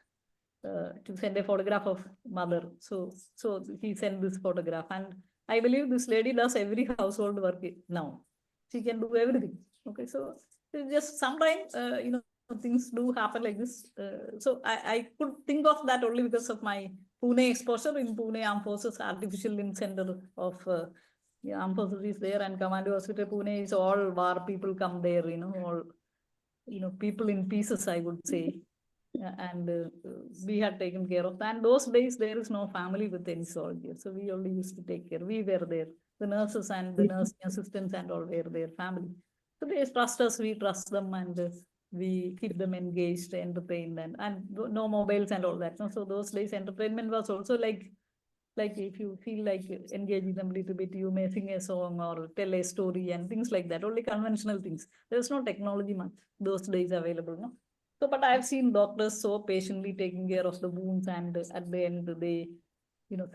to send a photograph of mother. So he sent this photograph, and I believe this lady does every household work now. She can do everything. Okay, so just sometimes things do happen like this. So I could think of that only because of my Pune exposure. In Pune Armed Forces Artificial Limb Center of Armed Forces is there, and Commando Hospital Pune is all war people come there. All people in pieces, I would say. And we had taken care of that. And those days, there is no family with any soldier. So we only used to take care. We were there. the nurses and the nursing assistants and all were their family. So they trust us, we trust them, and we keep them engaged, entertained, and no mobiles and all that. So those days entertainment was also like if you feel like engaging them a little bit, you may sing a song or tell a story and things like that. Only conventional things. There's no technology much those days available, no. So, but I've seen doctors so patiently taking care of the wounds, and at the end they,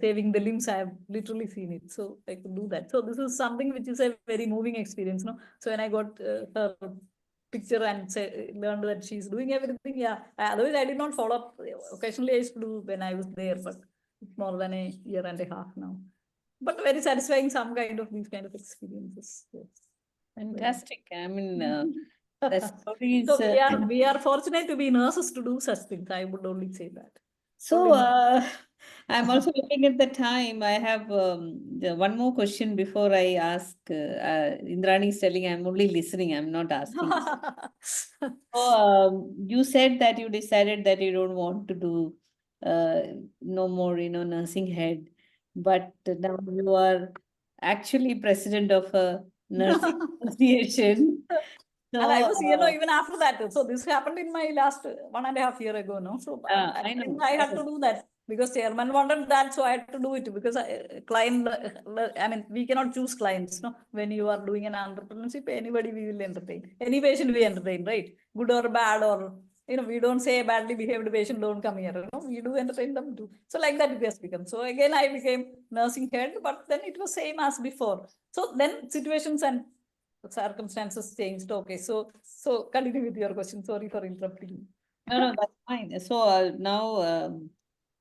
saving the limbs. I have literally seen it. So I could do that. So this is something which is a very moving experience, no. So when I got her picture and learned that she's doing everything, yeah. Otherwise, I did not follow up. Occasionally, I used to do when I was there, but it's more than a year and a half now. But very satisfying, some kind of these kind of experiences. Yes. Fantastic. I mean, the stories. So we are fortunate to be nurses to do such things. I would only say that. So, I'm also looking at the time. I have one more question before I ask. Indrani is telling I'm only listening, I'm not asking. So, you said that you decided that you don't want to do no more, nursing head, but now you are actually president of a nursing association. So, And I was, even after that. So this happened in my last 1.5 years ago, no? So I know. I had to do that because chairman wanted that, so I had to do it because client, I mean, we cannot choose clients, no? When you are doing an entrepreneurship, anybody we will entertain. Any patient we entertain, right? Good or bad, or, we don't say badly behaved patient don't come here, we do entertain them too. So like that it has become. So again, I became nursing head, but then it was same as before. So then situations and circumstances changed. Okay, so continue with your question. Sorry for interrupting. No, that's fine. So now,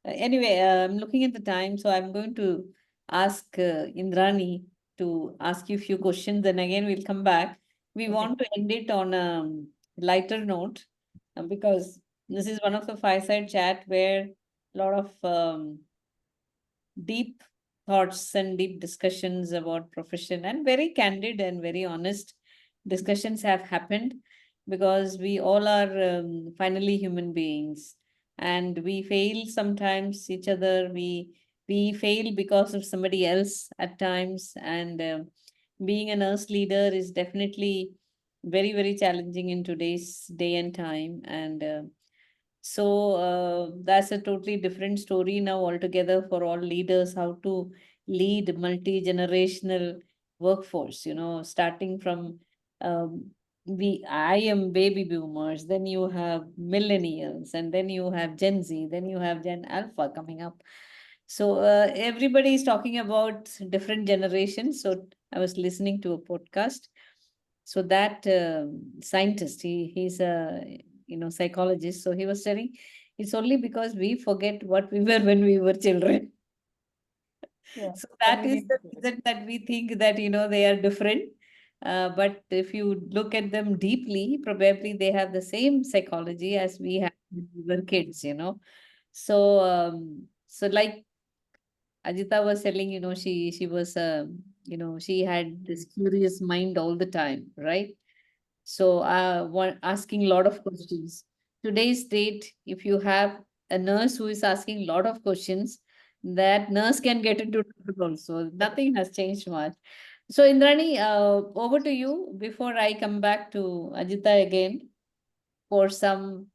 anyway, I'm looking at the time, so I'm going to ask Indrani to ask you a few questions, and again we'll come back. We Okay. want to end it on a lighter note because this is one of the fireside chat where a lot of deep thoughts and deep discussions about profession and very candid and very honest discussions have happened because we all are finally human beings and we fail sometimes each other. We fail because of somebody else at times, and being a nurse leader is definitely very, very challenging in today's day and time. And so that's a totally different story now altogether for all leaders, how to lead multi-generational workforce, starting from I am baby boomers, then you have millennials, and then you have Gen Z, then you have Gen Alpha coming up. So everybody is talking about different generations. So I was listening to a podcast. So that scientist, he's a psychologist. So he was telling it's only because we forget what we were when we were children. Yeah. So that is the reason that we think that they are different. But if you look at them deeply, probably they have the same psychology as we had when we were kids. So so like Ajitha was telling, she was she had this curious mind all the time, right? So asking a lot of questions. Today's date, if you have a nurse who is asking a lot of questions, that nurse can get into trouble also. Nothing has changed much. So Indrani, over to you before I come back to Ajitha again for some,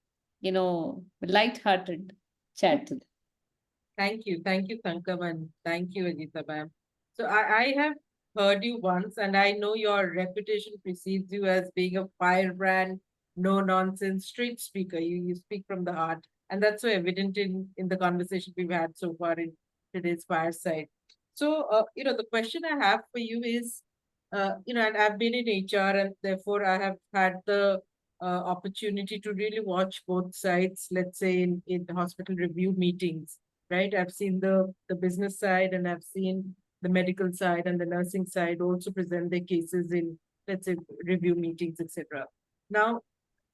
light-hearted chat. Thank you. Thank you, Sankam, and thank you, Ajitha ma'am. So I have heard you once, and I know your reputation precedes you as being a firebrand, no-nonsense, straight speaker. You speak from the heart, and that's so evident in the conversation we've had so far in today's fireside. So, the question I have for you is, and I've been in HR, and therefore I have had the opportunity to really watch both sides, let's say in hospital review meetings, right? I've seen the business side and I've seen the medical side and the nursing side also present their cases in, let's say, review meetings, etc. Now,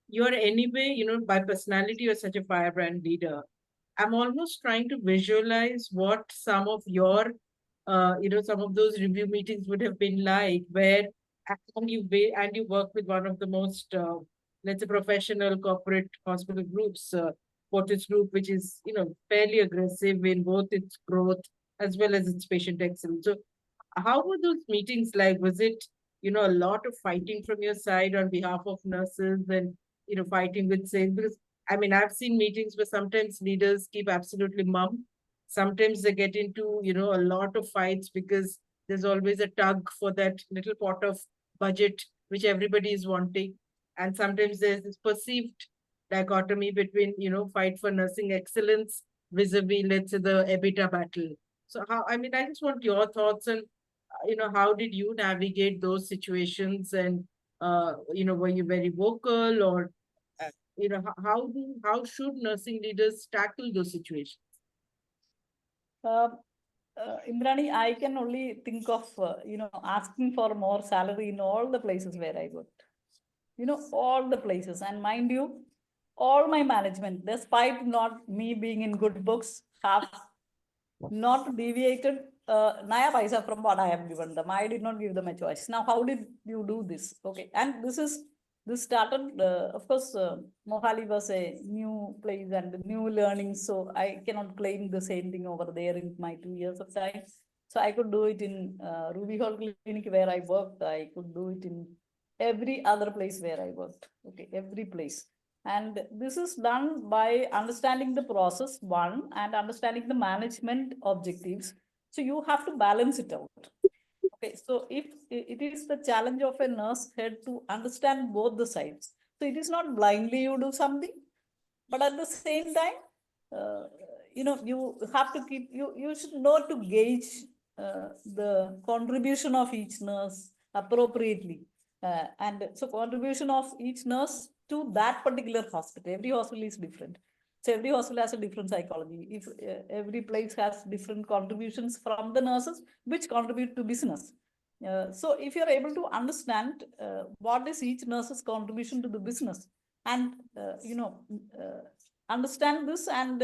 you're anyway, by personality, you're such a firebrand leader. I'm almost trying to visualize what some of your, some of those review meetings would have been like, where and you work with one of the most, let's say, professional corporate hospital groups, Fortis Group, which is, fairly aggressive in both its growth as well as its patient excellence. So how were those meetings like? Was it, a lot of fighting from your side on behalf of nurses and, fighting with sales? Because, I mean, I've seen meetings where sometimes leaders keep absolutely mum. Sometimes they get into, a lot of fights because there's always a tug for that little pot of budget which everybody is wanting. And sometimes there's this perceived dichotomy between, fight for nursing excellence vis-a-vis, let's say, the EBITDA battle. So how, I mean, I just want your thoughts on, how did you navigate those situations and, were you very vocal or, how should nursing leaders tackle those situations? Uh, Indrani, I can only think of, asking for more salary in all the places where I worked. All the places. And mind you, all my management, despite not me being in good books, have not deviated Naya Paisa from what I have given them. I did not give them a choice. Now, how did you do this? Okay. And this started, of course, Mohali was a new place and new learning. So I cannot claim the same thing over there in my 2 years of time. So I could do it in Ruby Hall Clinic where I worked. I could do it in every other place where I worked. Okay. Every place. And this is done by understanding the process, one, and understanding the management objectives. So you have to balance it out. Okay, so if it is the challenge of a nurse head to understand both the sides. So it is not blindly you do something, but at the same time, uh, you have to keep, you should know to gauge the contribution of each nurse appropriately. And so contribution of each nurse to that particular hospital. Every hospital is different. So every hospital has a different psychology. If every place has different contributions from the nurses, which contribute to business. So if you're able to understand what is each nurse's contribution to the business, and understand this, and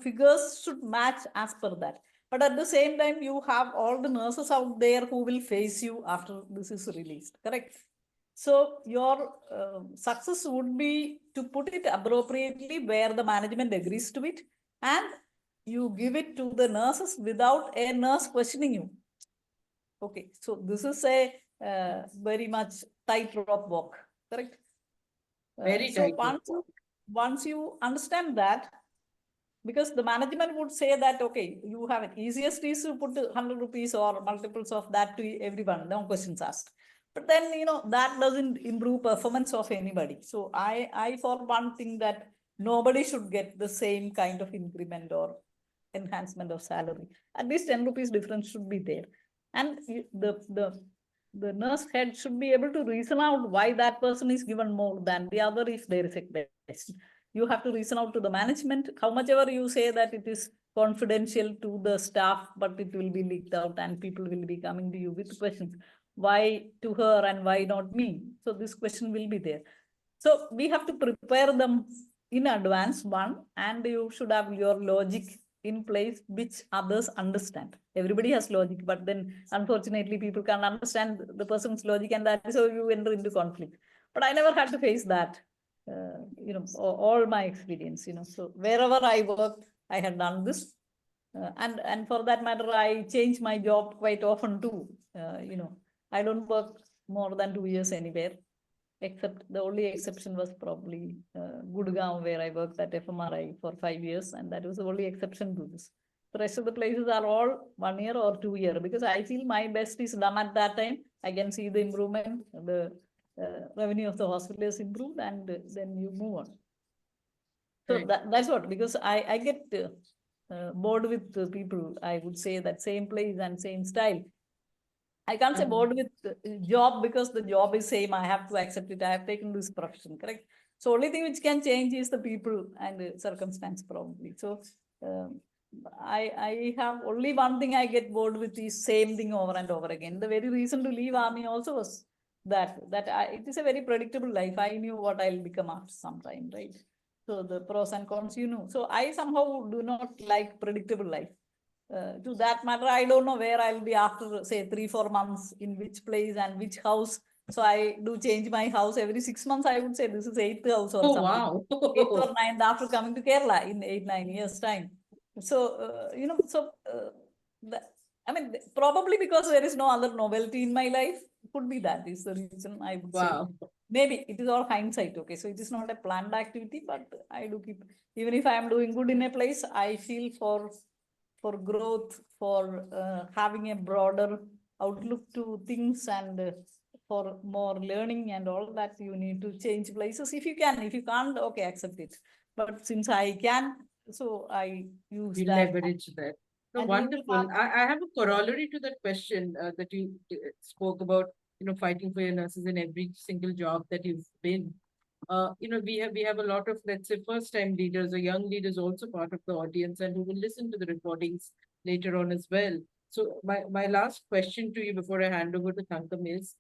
figures should match as per that. But at the same time, you have all the nurses out there who will face you after this is released, correct? So your success would be to put it appropriately where the management agrees to it, and you give it to the nurses without a nurse questioning you. Okay, so this is a very much tightrope walk, correct? Very So tight. once you understand that, because the management would say that, okay, you have it. Easiest is to put 100 rupees or multiples of that to everyone, no questions asked. But then, that doesn't improve performance of anybody. So I for one think that nobody should get the same kind of increment or enhancement of salary. At least 10 rupees difference should be there. And the nurse head should be able to reason out why that person is given more than the other if there is a question. You have to reason out to the management. How much ever you say that it is confidential to the staff, but it will be leaked out and people will be coming to you with questions. Why to her and why not me? So this question will be there. So we have to prepare them in advance, one, and you should have your logic in place which others understand. Everybody has logic, but then unfortunately people can't understand the person's logic, and that is how you enter into conflict. But I never had to face that. All my experience, so wherever I worked, I had done this. And for that matter, I change my job quite often too. I don't work more than 2 years anywhere, except the only exception was probably Gurgaon, where I worked at FMRI for 5 years, and that was the only exception to this. The rest of the places are all 1 year or 2 year, because I feel my best is done at that time. I can see the improvement, the revenue of the hospital is improved, and then you move on. So Right. that's what, because I get bored with the people. I would say that same place and same style. I can't say bored with job, because the job is same. I have to accept it. I have taken this profession, correct? So only thing which can change is the people and the circumstance probably. So I have only one thing I get bored with is same thing over and over again. The very reason to leave army also was that it is a very predictable life. I knew what I'll become after some time, right? So the pros and cons, So I somehow do not like predictable life. To that matter, I don't know where I'll be after, say, 3-4 months, in which place and which house. So I do change my house every 6 months. I would say this is 8th house or Oh, something. wow. 8th or 9th after coming to Kerala in 8-9 years time. So I mean, probably because there is no other novelty in my life, could be that is the reason I would say. Wow. Maybe it is all hindsight. Okay, so it is not a planned activity, but I do keep, even if I am doing good in a place, I feel for growth, for having a broader outlook to things, and for more learning and all that, you need to change places if you can. If you can't, okay, accept it. But since I can, so I use You that. leverage that. No, And you will wonderful. I have a corollary to that question that you spoke about, fighting for your nurses in every single job that you've been. We have a lot of, let's say, first-time leaders or young leaders also part of the audience and who will listen to the recordings later on as well. So my last question to you before I hand over to Thankam is,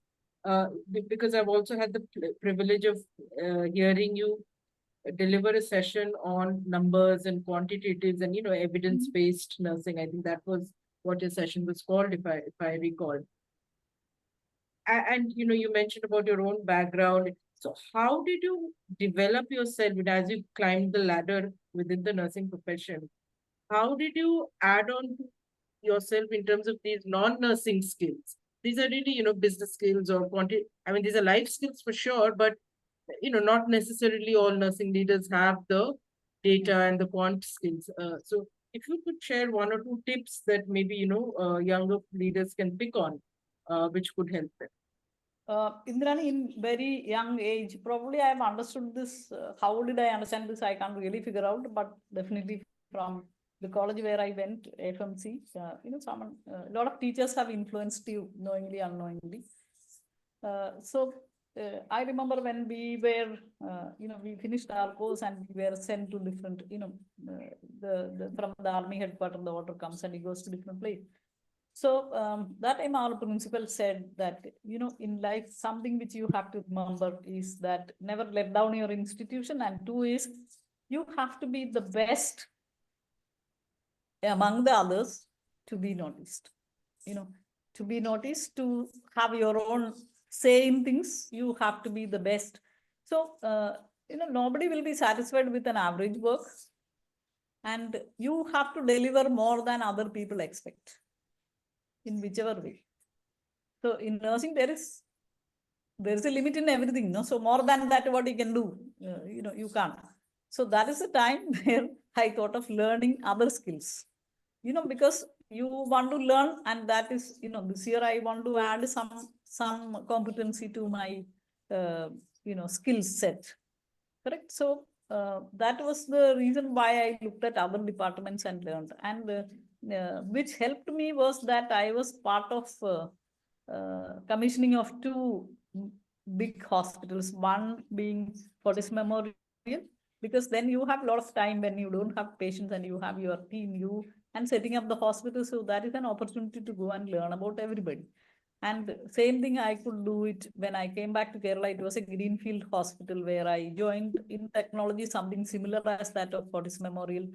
because I've also had the privilege of hearing you deliver a session on numbers and quantitatives and evidence-based nursing. I think that was what your session was called, if I recall. And you mentioned about your own background. So how did you develop yourself as you climbed the ladder within the nursing profession? How did you add on to yourself in terms of these non-nursing skills? These are really, business skills or quantity. I mean, these are life skills for sure, but not necessarily all nursing leaders have the data and the quant skills. So if you could share one or two tips that maybe, younger leaders can pick on, which could help them. Indrani, in very young age, probably I have understood this. How did I understand this? I can't really figure out, but definitely from the college where I went, FMC, a lot of teachers have influenced you knowingly, unknowingly. I remember when we were, we finished our course and we were sent to different, from the army headquarters, the order comes and he goes to different place. So that time our principal said that, in life, something which you have to remember is that never let down your institution. And two is, you have to be the best among the others to be noticed. To be noticed, to have your own say in things, you have to be the best. So, nobody will be satisfied with an average work. And you have to deliver more than other people expect in whichever way. So in nursing, there is a limit in everything. No? So more than that, what you can do, you can't. So that is the time where I thought of learning other skills. Because you want to learn, and that is, this year I want to add some competency to my, skill set. Correct. So that was the reason why I looked at other departments and learned. And which helped me was that I was part of commissioning of two big hospitals, one being Fortis Memorial, because then you have a lot of time when you don't have patients and you have your team, and setting up the hospital. So that is an opportunity to go and learn about everybody. And same thing I could do it when I came back to Kerala. It was a greenfield hospital where I joined in technology, something similar as that of Fortis Memorial,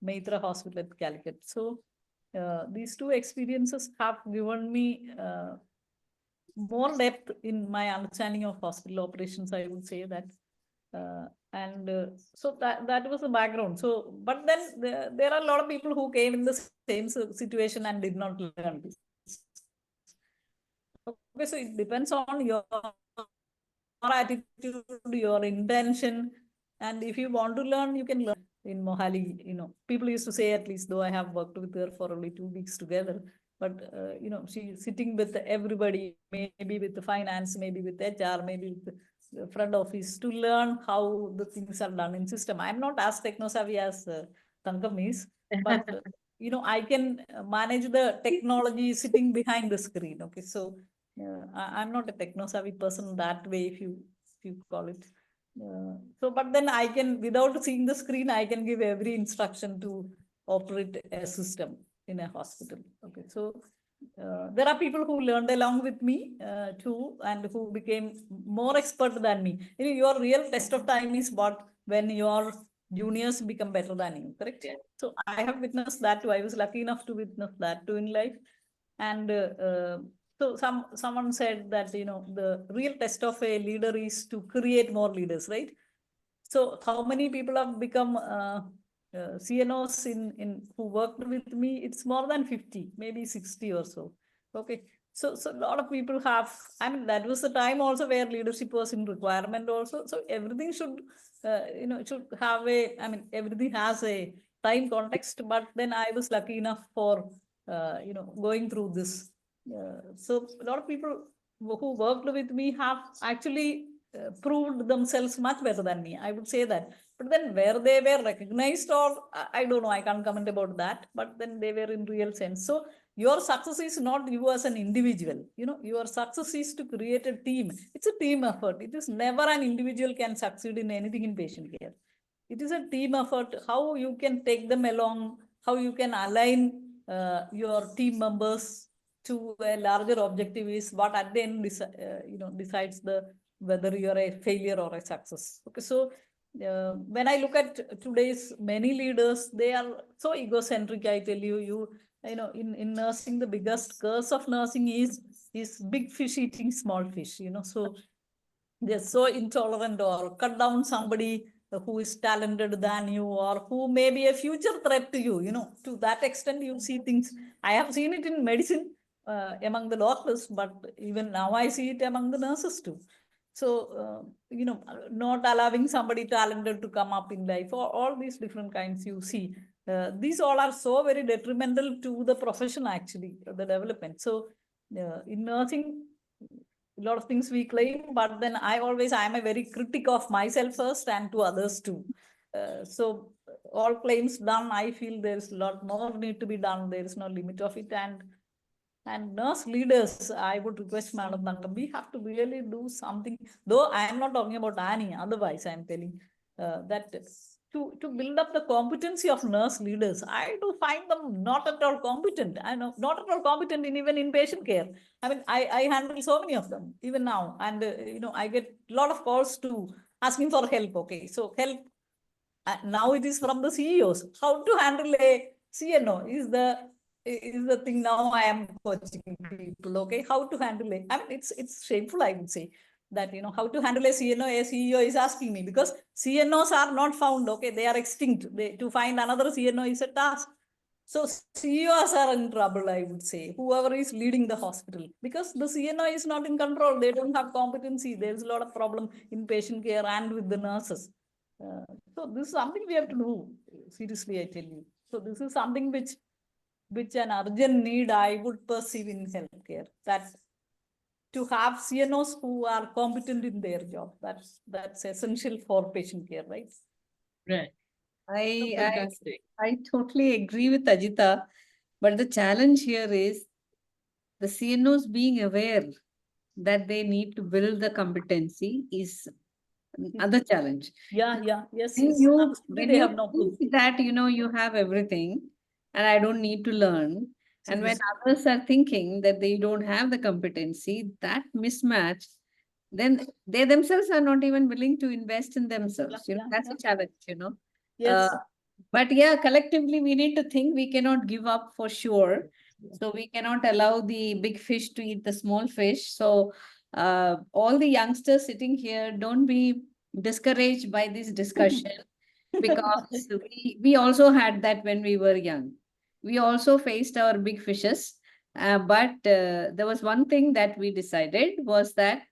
Maitra Hospital at Calicut. So these two experiences have given me more depth in my understanding of hospital operations, I would say that. So that was the background. So, but then there are a lot of people who came in the same situation and did not learn this. Okay, so it depends on your attitude, your intention, and if you want to learn, you can learn. In Mohali, people used to say, at least though I have worked with her for only 2 weeks together, but she's sitting with everybody, maybe with the finance, maybe with HR, maybe with the front office, to learn how the things are done in system. I'm not as techno-savvy as Thankam is, but I can manage the technology sitting behind the screen. Okay, so I'm not a techno-savvy person that way, if you call it. But then I can, without seeing the screen, I can give every instruction to operate a system in a hospital. Okay, so there are people who learned along with me too, and who became more expert than me. Your real test of time is when your juniors become better than you, correct? Yeah. So I have witnessed that too. I was lucky enough to witness that too in life. And so someone said that, the real test of a leader is to create more leaders, right? So how many people have become CNOs who worked with me, it's more than 50, maybe 60 or so. Okay. So a lot of people have, I mean, that was the time also where leadership was in requirement also. So everything should, should have I mean, everything has a time context, but then I was lucky enough for, going through this. So a lot of people who worked with me have actually proved themselves much better than me. I would say that. But then where they were recognized or I don't know, I can't comment about that, but then they were in real sense. So your success is not you as an individual, your success is to create a team. It's a team effort. It is never an individual can succeed in anything in patient care. It is a team effort. How you can take them along, how you can align your team members to a larger objective is what at the end decides whether you are a failure or a success. Okay, so when I look at today's many leaders, they are so egocentric. I tell you, in nursing, the biggest curse of nursing is big fish eating small fish. So they're so intolerant or cut down somebody who is talented than you or who may be a future threat to you. To that extent, you see things. I have seen it in medicine among the doctors, but even now I see it among the nurses too. So, not allowing somebody talented to come up in life, or all these different kinds you see. These all are so very detrimental to the profession, actually, the development. So, in nursing, a lot of things we claim, but then I am a very critic of myself first and to others too. So all claims done, I feel there's a lot more need to be done. There is no limit of it. And nurse leaders, I would request Madam Nangam, we have to really do something. Though I am not talking about Annie, otherwise I am telling that to build up the competency of nurse leaders, I do find them not at all competent. I know not at all competent even in patient care. I mean, I handle so many of them even now, and I get a lot of calls to asking for help. Okay, so help. Now it is from the CEOs. How to handle a CNO is the thing now I am coaching people. Okay, how to handle it? I mean, it's shameful, I would say, that how to handle a CNO. A CEO is asking me because CNOs are not found. Okay, they are extinct. To find another CNO is a task. So CEOs are in trouble, I would say, whoever is leading the hospital, because the CNO is not in control. They don't have competency. There's a lot of problem in patient care and with the nurses. So this is something we have to do, seriously, I tell you. So this is something which an urgent need I would perceive in healthcare, that to have CNOs who are competent in their job. That's essential for patient care, right? Right. I Fantastic. I totally agree with Ajitha, but the challenge here is the CNOs being aware that they need to build the competency is another challenge. Yeah, yes, When yes. you Absolutely, when they you have no clue. think that you have everything and I don't need to learn, and when Seriously. others are thinking that they don't have the competency, that mismatch, then they themselves are not even willing to invest in themselves. Yeah, That's a challenge. Uh, yes. but yeah, collectively we need to think we cannot give up for sure. So we cannot allow the big fish to eat the small fish. So all the youngsters sitting here, don't be discouraged by this discussion because we also had that when we were young. We also faced our big fishes. But there was one thing that we decided was that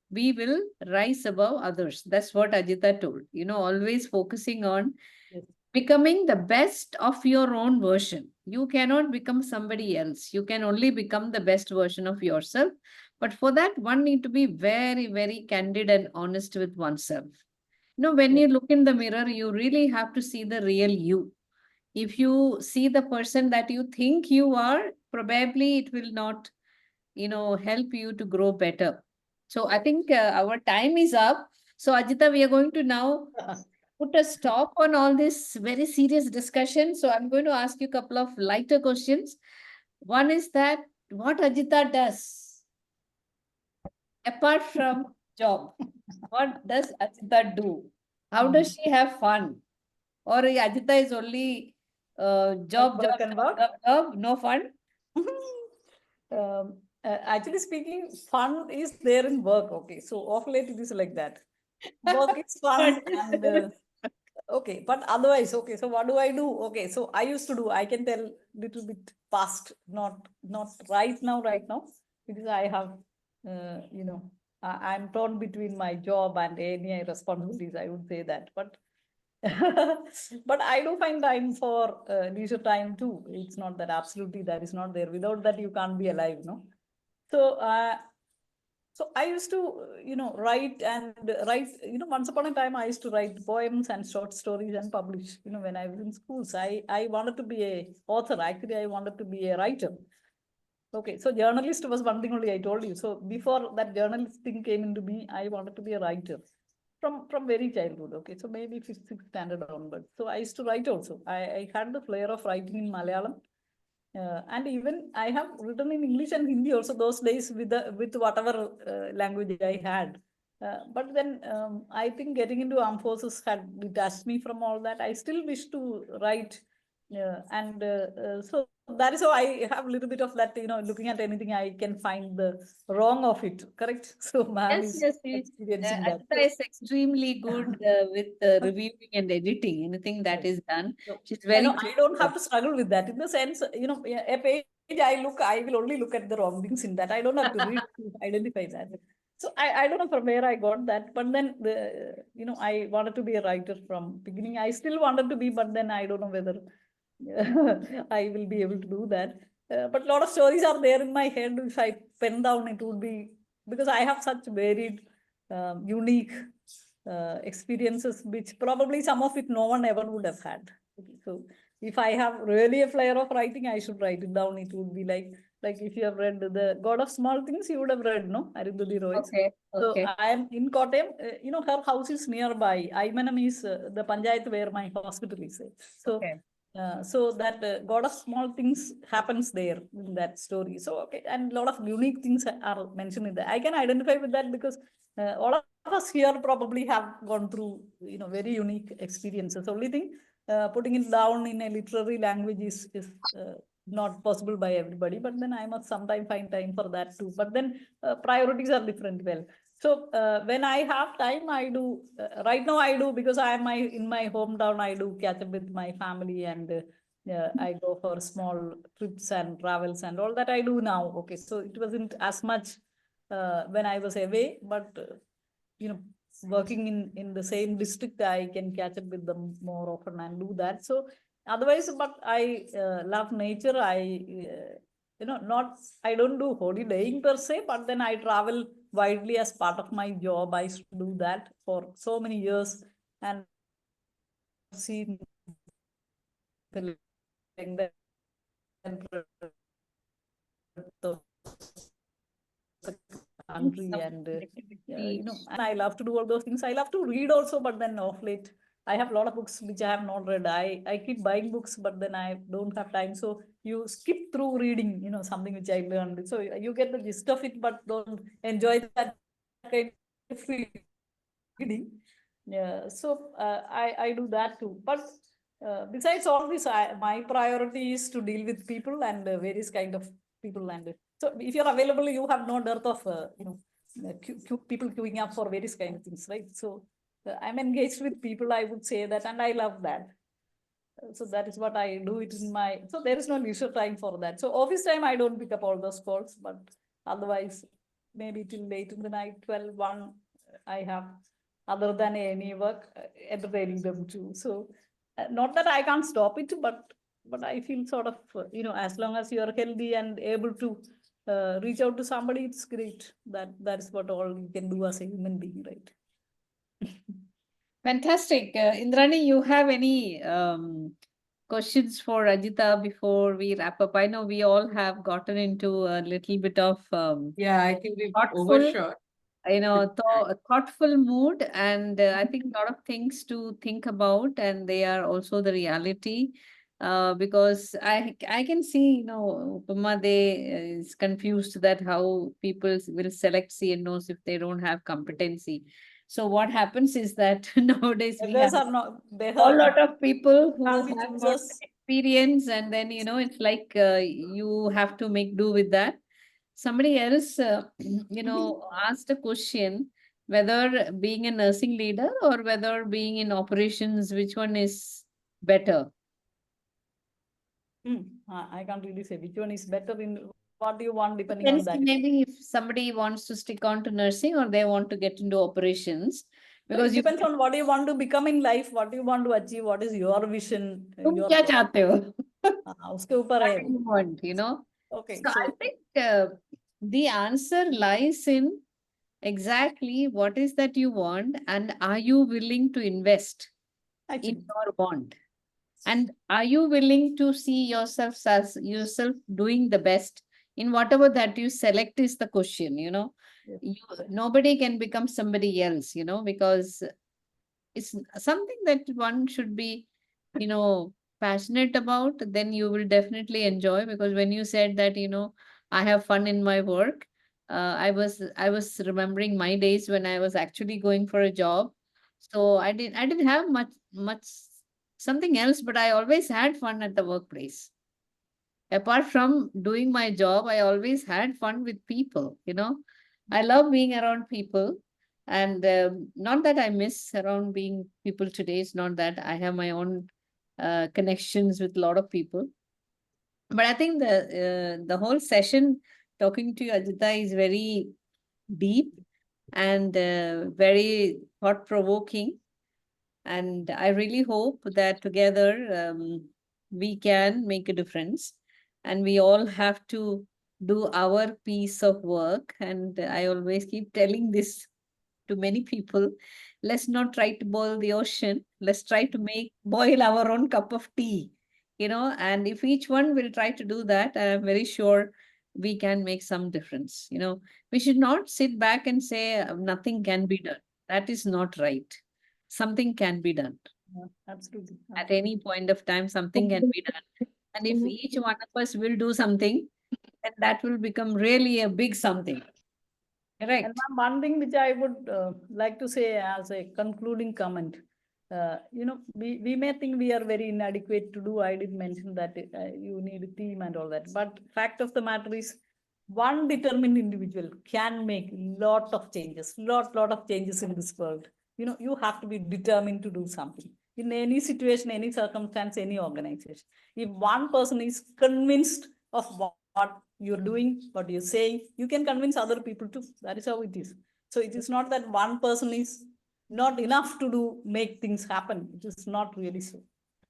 we will rise above others. That's what Ajitha told. Always focusing on Yes. becoming the best of your own version. You cannot become somebody else. You can only become the best version of yourself. But for that, one need to be very, very candid and honest with oneself. When Yes. you look in the mirror, you really have to see the real you. If you see the person that you think you are, probably it will not, help you to grow better. So I think our time is up. So Ajitha, we are going to now put a stop on all this very serious discussion. So I'm going to ask you a couple of lighter questions. One is that what Ajitha does apart from job, what does Ajitha do? How does she have fun? Or Ajitha is only job, Work and work. no fun? Actually speaking, fun is there in work. Okay, so off late it is like that. Work is fun, and Okay, but otherwise, okay, so what do I do? Okay, so I used to do, I can tell little bit past, not right now, because I have, I'm torn between my job and any responsibilities, I would say that, but but I do find time for leisure time too. It's not that absolutely that is not there. Without that, you can't be alive, no? So, so I used to, write, once upon a time I used to write poems and short stories and publish, when I was in schools. I wanted to be a author. Actually, I wanted to be a writer. Okay, so journalist was one thing only I told you. So before that journalist thing came into me, I wanted to be a writer from very childhood. Okay, so maybe fifth, sixth standard onwards. So I used to write also. I had the flair of writing in Malayalam. And even I have written in English and Hindi also those days with whatever language I had. But then I think getting into armed forces had detached me from all that. I still wish to write, so that is how I have a little bit of that. Looking at anything, I can find the wrong of it. Correct. So ma'am Yes, is yes. experiencing that. Ajitha is extremely good with reviewing and editing. Anything that is done, So, she's very I clear. don't have to struggle with that in the sense, a page I will only look at the wrong things in that. I don't have to read to identify that. So I don't know from where I got that, but then I wanted to be a writer from beginning. I still wanted to be, but then I don't know whether I will be able to do that. But a lot of stories are there in my head. If I pen down, it would be because I have such varied, unique experiences, which probably some of it no one ever would have had. So if I have really a flair of writing, I should write it down. It would be like if you have read The God of Small Things, you would have read, no? Arundhati Roy's. Okay, So okay. I am in Kottayam, her house is nearby. Aimanam is the panchayat where my hospital is. So, Okay. so that God of Small Things happens there in that story. So, okay, and a lot of unique things are mentioned in that. I can identify with that because all of us here probably have gone through, very unique experiences. Only thing, putting it down in a literary language is not possible by everybody, but then I must sometime find time for that too. But then priorities are different. Well, so when I have time, I do. Right now, I do because I am in my hometown. I do catch up with my family, and I go for small trips and travels and all that I do now. Okay, so it wasn't as much when I was away, but you know, working in the same district, I can catch up with them more often and do that. So otherwise, but I love nature. Not, I don't do holidaying per se, but then I travel widely as part of my job. I used to do that for so many years, and I've seen the length and breadth of the country, and and I love to do all those things. I love to read also, but then of late I have a lot of books which I have not read. I keep buying books, but then I don't have time. So you skip through reading, something which I learned. So you get the gist of it, but don't enjoy that kind of reading. Yeah, so I do that too. But besides all this, my priority is to deal with people and various kind of people. And so if you're available, you have no dearth of people queuing up for various kind of things, right? So I'm engaged with people, I would say that, and I love that. So that is what I do it in my, so there is no leisure time for that. So office time, I don't pick up all those calls, but otherwise, maybe till late in the night, 12, 1, I have, other than any work, entertaining them too. So not that I can't stop it, but I feel sort of, as long as you're healthy and able to reach out to somebody, it's great. That's what all you can do as a human being, right? Fantastic. Indrani, you have any questions for Ajitha before we wrap up? I know we all have gotten into a little bit of Yeah, I think we've thoughtful, overshot. thoughtful mood, and I think a lot of things to think about, and they are also the reality. Because I can see, Upama, they is confused that how people will select CNOs if they don't have competency. So what happens is that nowadays we Beggars have are not, they a have, lot of people who can't be have got choosers. experience, and then it's like you have to make do with that. Somebody else asked a question whether being a nursing leader or whether being in operations, which one is better? I can't really say which one is better in what do you want depending on Depends, that. maybe if somebody wants to stick on to nursing or they want to get into operations, So because it you depends on what you want to become in life, what you want to achieve, what is your vision, तुम your क्या चाहते हो? उसके ऊपर What है do you want, you know? Okay, So I so think the answer lies in exactly what is that you want, and are you willing to invest in actually, your want? And are you willing to see yourself as yourself doing the best in whatever that you select is the question, you know? yes. Nobody can become somebody else, you know, because it's something that one should be, you know, passionate about, then you will definitely enjoy. Because when you said that, you know, I have fun in my work, I was remembering my days when I was actually going for a job. So I didn't have much something else, but I always had fun at the workplace. Apart from doing my job, I always had fun with people, you know. I love being around people. And not that I miss around being people today. It's not that I have my own connections with a lot of people. But I think the whole session talking to you, Ajita, is very deep and very thought provoking. And I really hope that together we can make a difference. And we all have to do our piece of work. And I always keep telling this to many people. Let's not try to boil the ocean. Let's try to boil our own cup of tea, you know. And if each one will try to do that, I'm very sure we can make some difference. You know, we should not sit back and say nothing can be done. That is not right. Something can be done. Absolutely, At any point of time, something can be done. And if each one of us will do something, then that will become really a big something. And Correct? one thing which I would like to say as a concluding comment, we may think we are very inadequate to do. I did mention that you need a team and all that. But fact of the matter is, one determined individual can make lot of changes in this world. You have to be determined to do something in any situation, any circumstance, any organization. If one person is convinced of what you're doing, what you're saying, you can convince other people too. That is how it is. So it is not that one person is not enough to make things happen. It is not really so.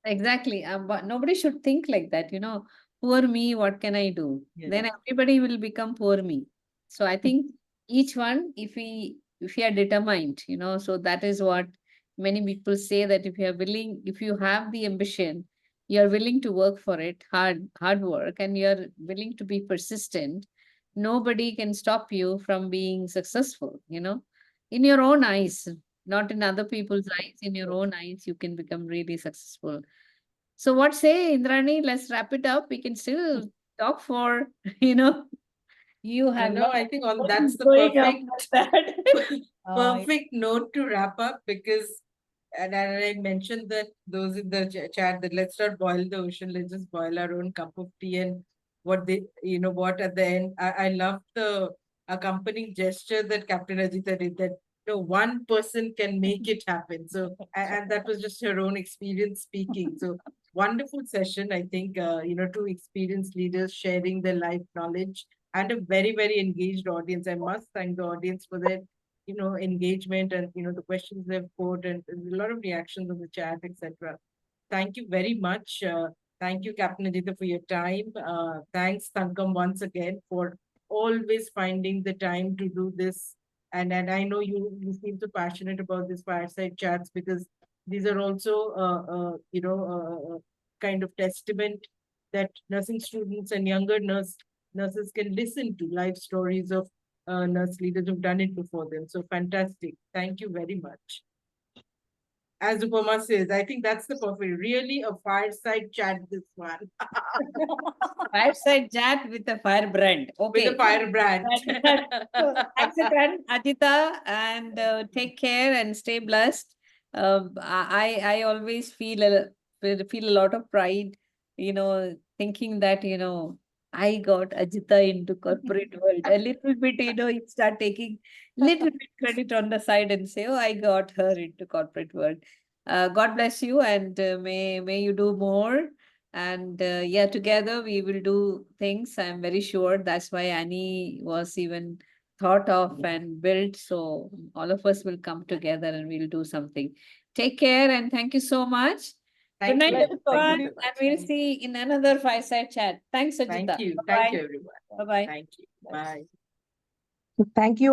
Exactly. But nobody should think like that, you know, poor me, what can I do? Yeah. Then everybody will become poor me. So I think each one, if we are determined, you know, so that is what many people say, that if you are willing, if you have the ambition, you are willing to work for it, hard work, and you are willing to be persistent, nobody can stop you from being successful, you know, in your own eyes, not in other people's eyes, in your own eyes, you can become really successful. So what say, Indrani? Let's wrap it up. We can still talk for, you know, you I have know, lot I of think all points that's the going up perfect like that. perfect note to wrap up, because and I mentioned that those in the chat that let's not boil the ocean, let's just boil our own cup of tea. And what they, what at the end, I love the accompanying gesture that Captain Ajitha did, that one person can make it happen. So and that was just her own experience speaking. So wonderful session. I think two experienced leaders sharing their life knowledge, and a very, very engaged audience. I must thank the audience for their engagement, and the questions they've put, and a lot of reactions on the chat, etc. Thank you very much. Thank you, Captain Ajitha, for your time. Thanks, Thankam, once again for always finding the time to do this. And I know you feel so passionate about this fireside chats, because these are also kind of testament that nursing students and younger nurses can listen to life stories of nurse leaders who've done it before them. So fantastic. Thank you very much. As Upama says, I think that's the perfect, really a fireside chat, this one. Fireside chat with a firebrand. With a Okay. firebrand. So, thanks again, Ajita, and take care and stay blessed. I always feel a lot of pride, you know, thinking that, you know, I got Ajitha into corporate world. A little bit, you start taking little bit credit on the side and say, oh, I got her into corporate world. God bless you, and may you do more. And yeah, together we will do things. I'm very sure that's why Annie was even thought of and built. So all of us will come together and we'll do something. Take care and thank you so much. Good Thank night, you. Let's everyone, Thank conclude. you so and much. we'll see in another fireside chat. Thanks, Thank Ajitha. you. Thank Bye-bye. you, everyone. Bye-bye. Thank you. Bye. Bye. Thank you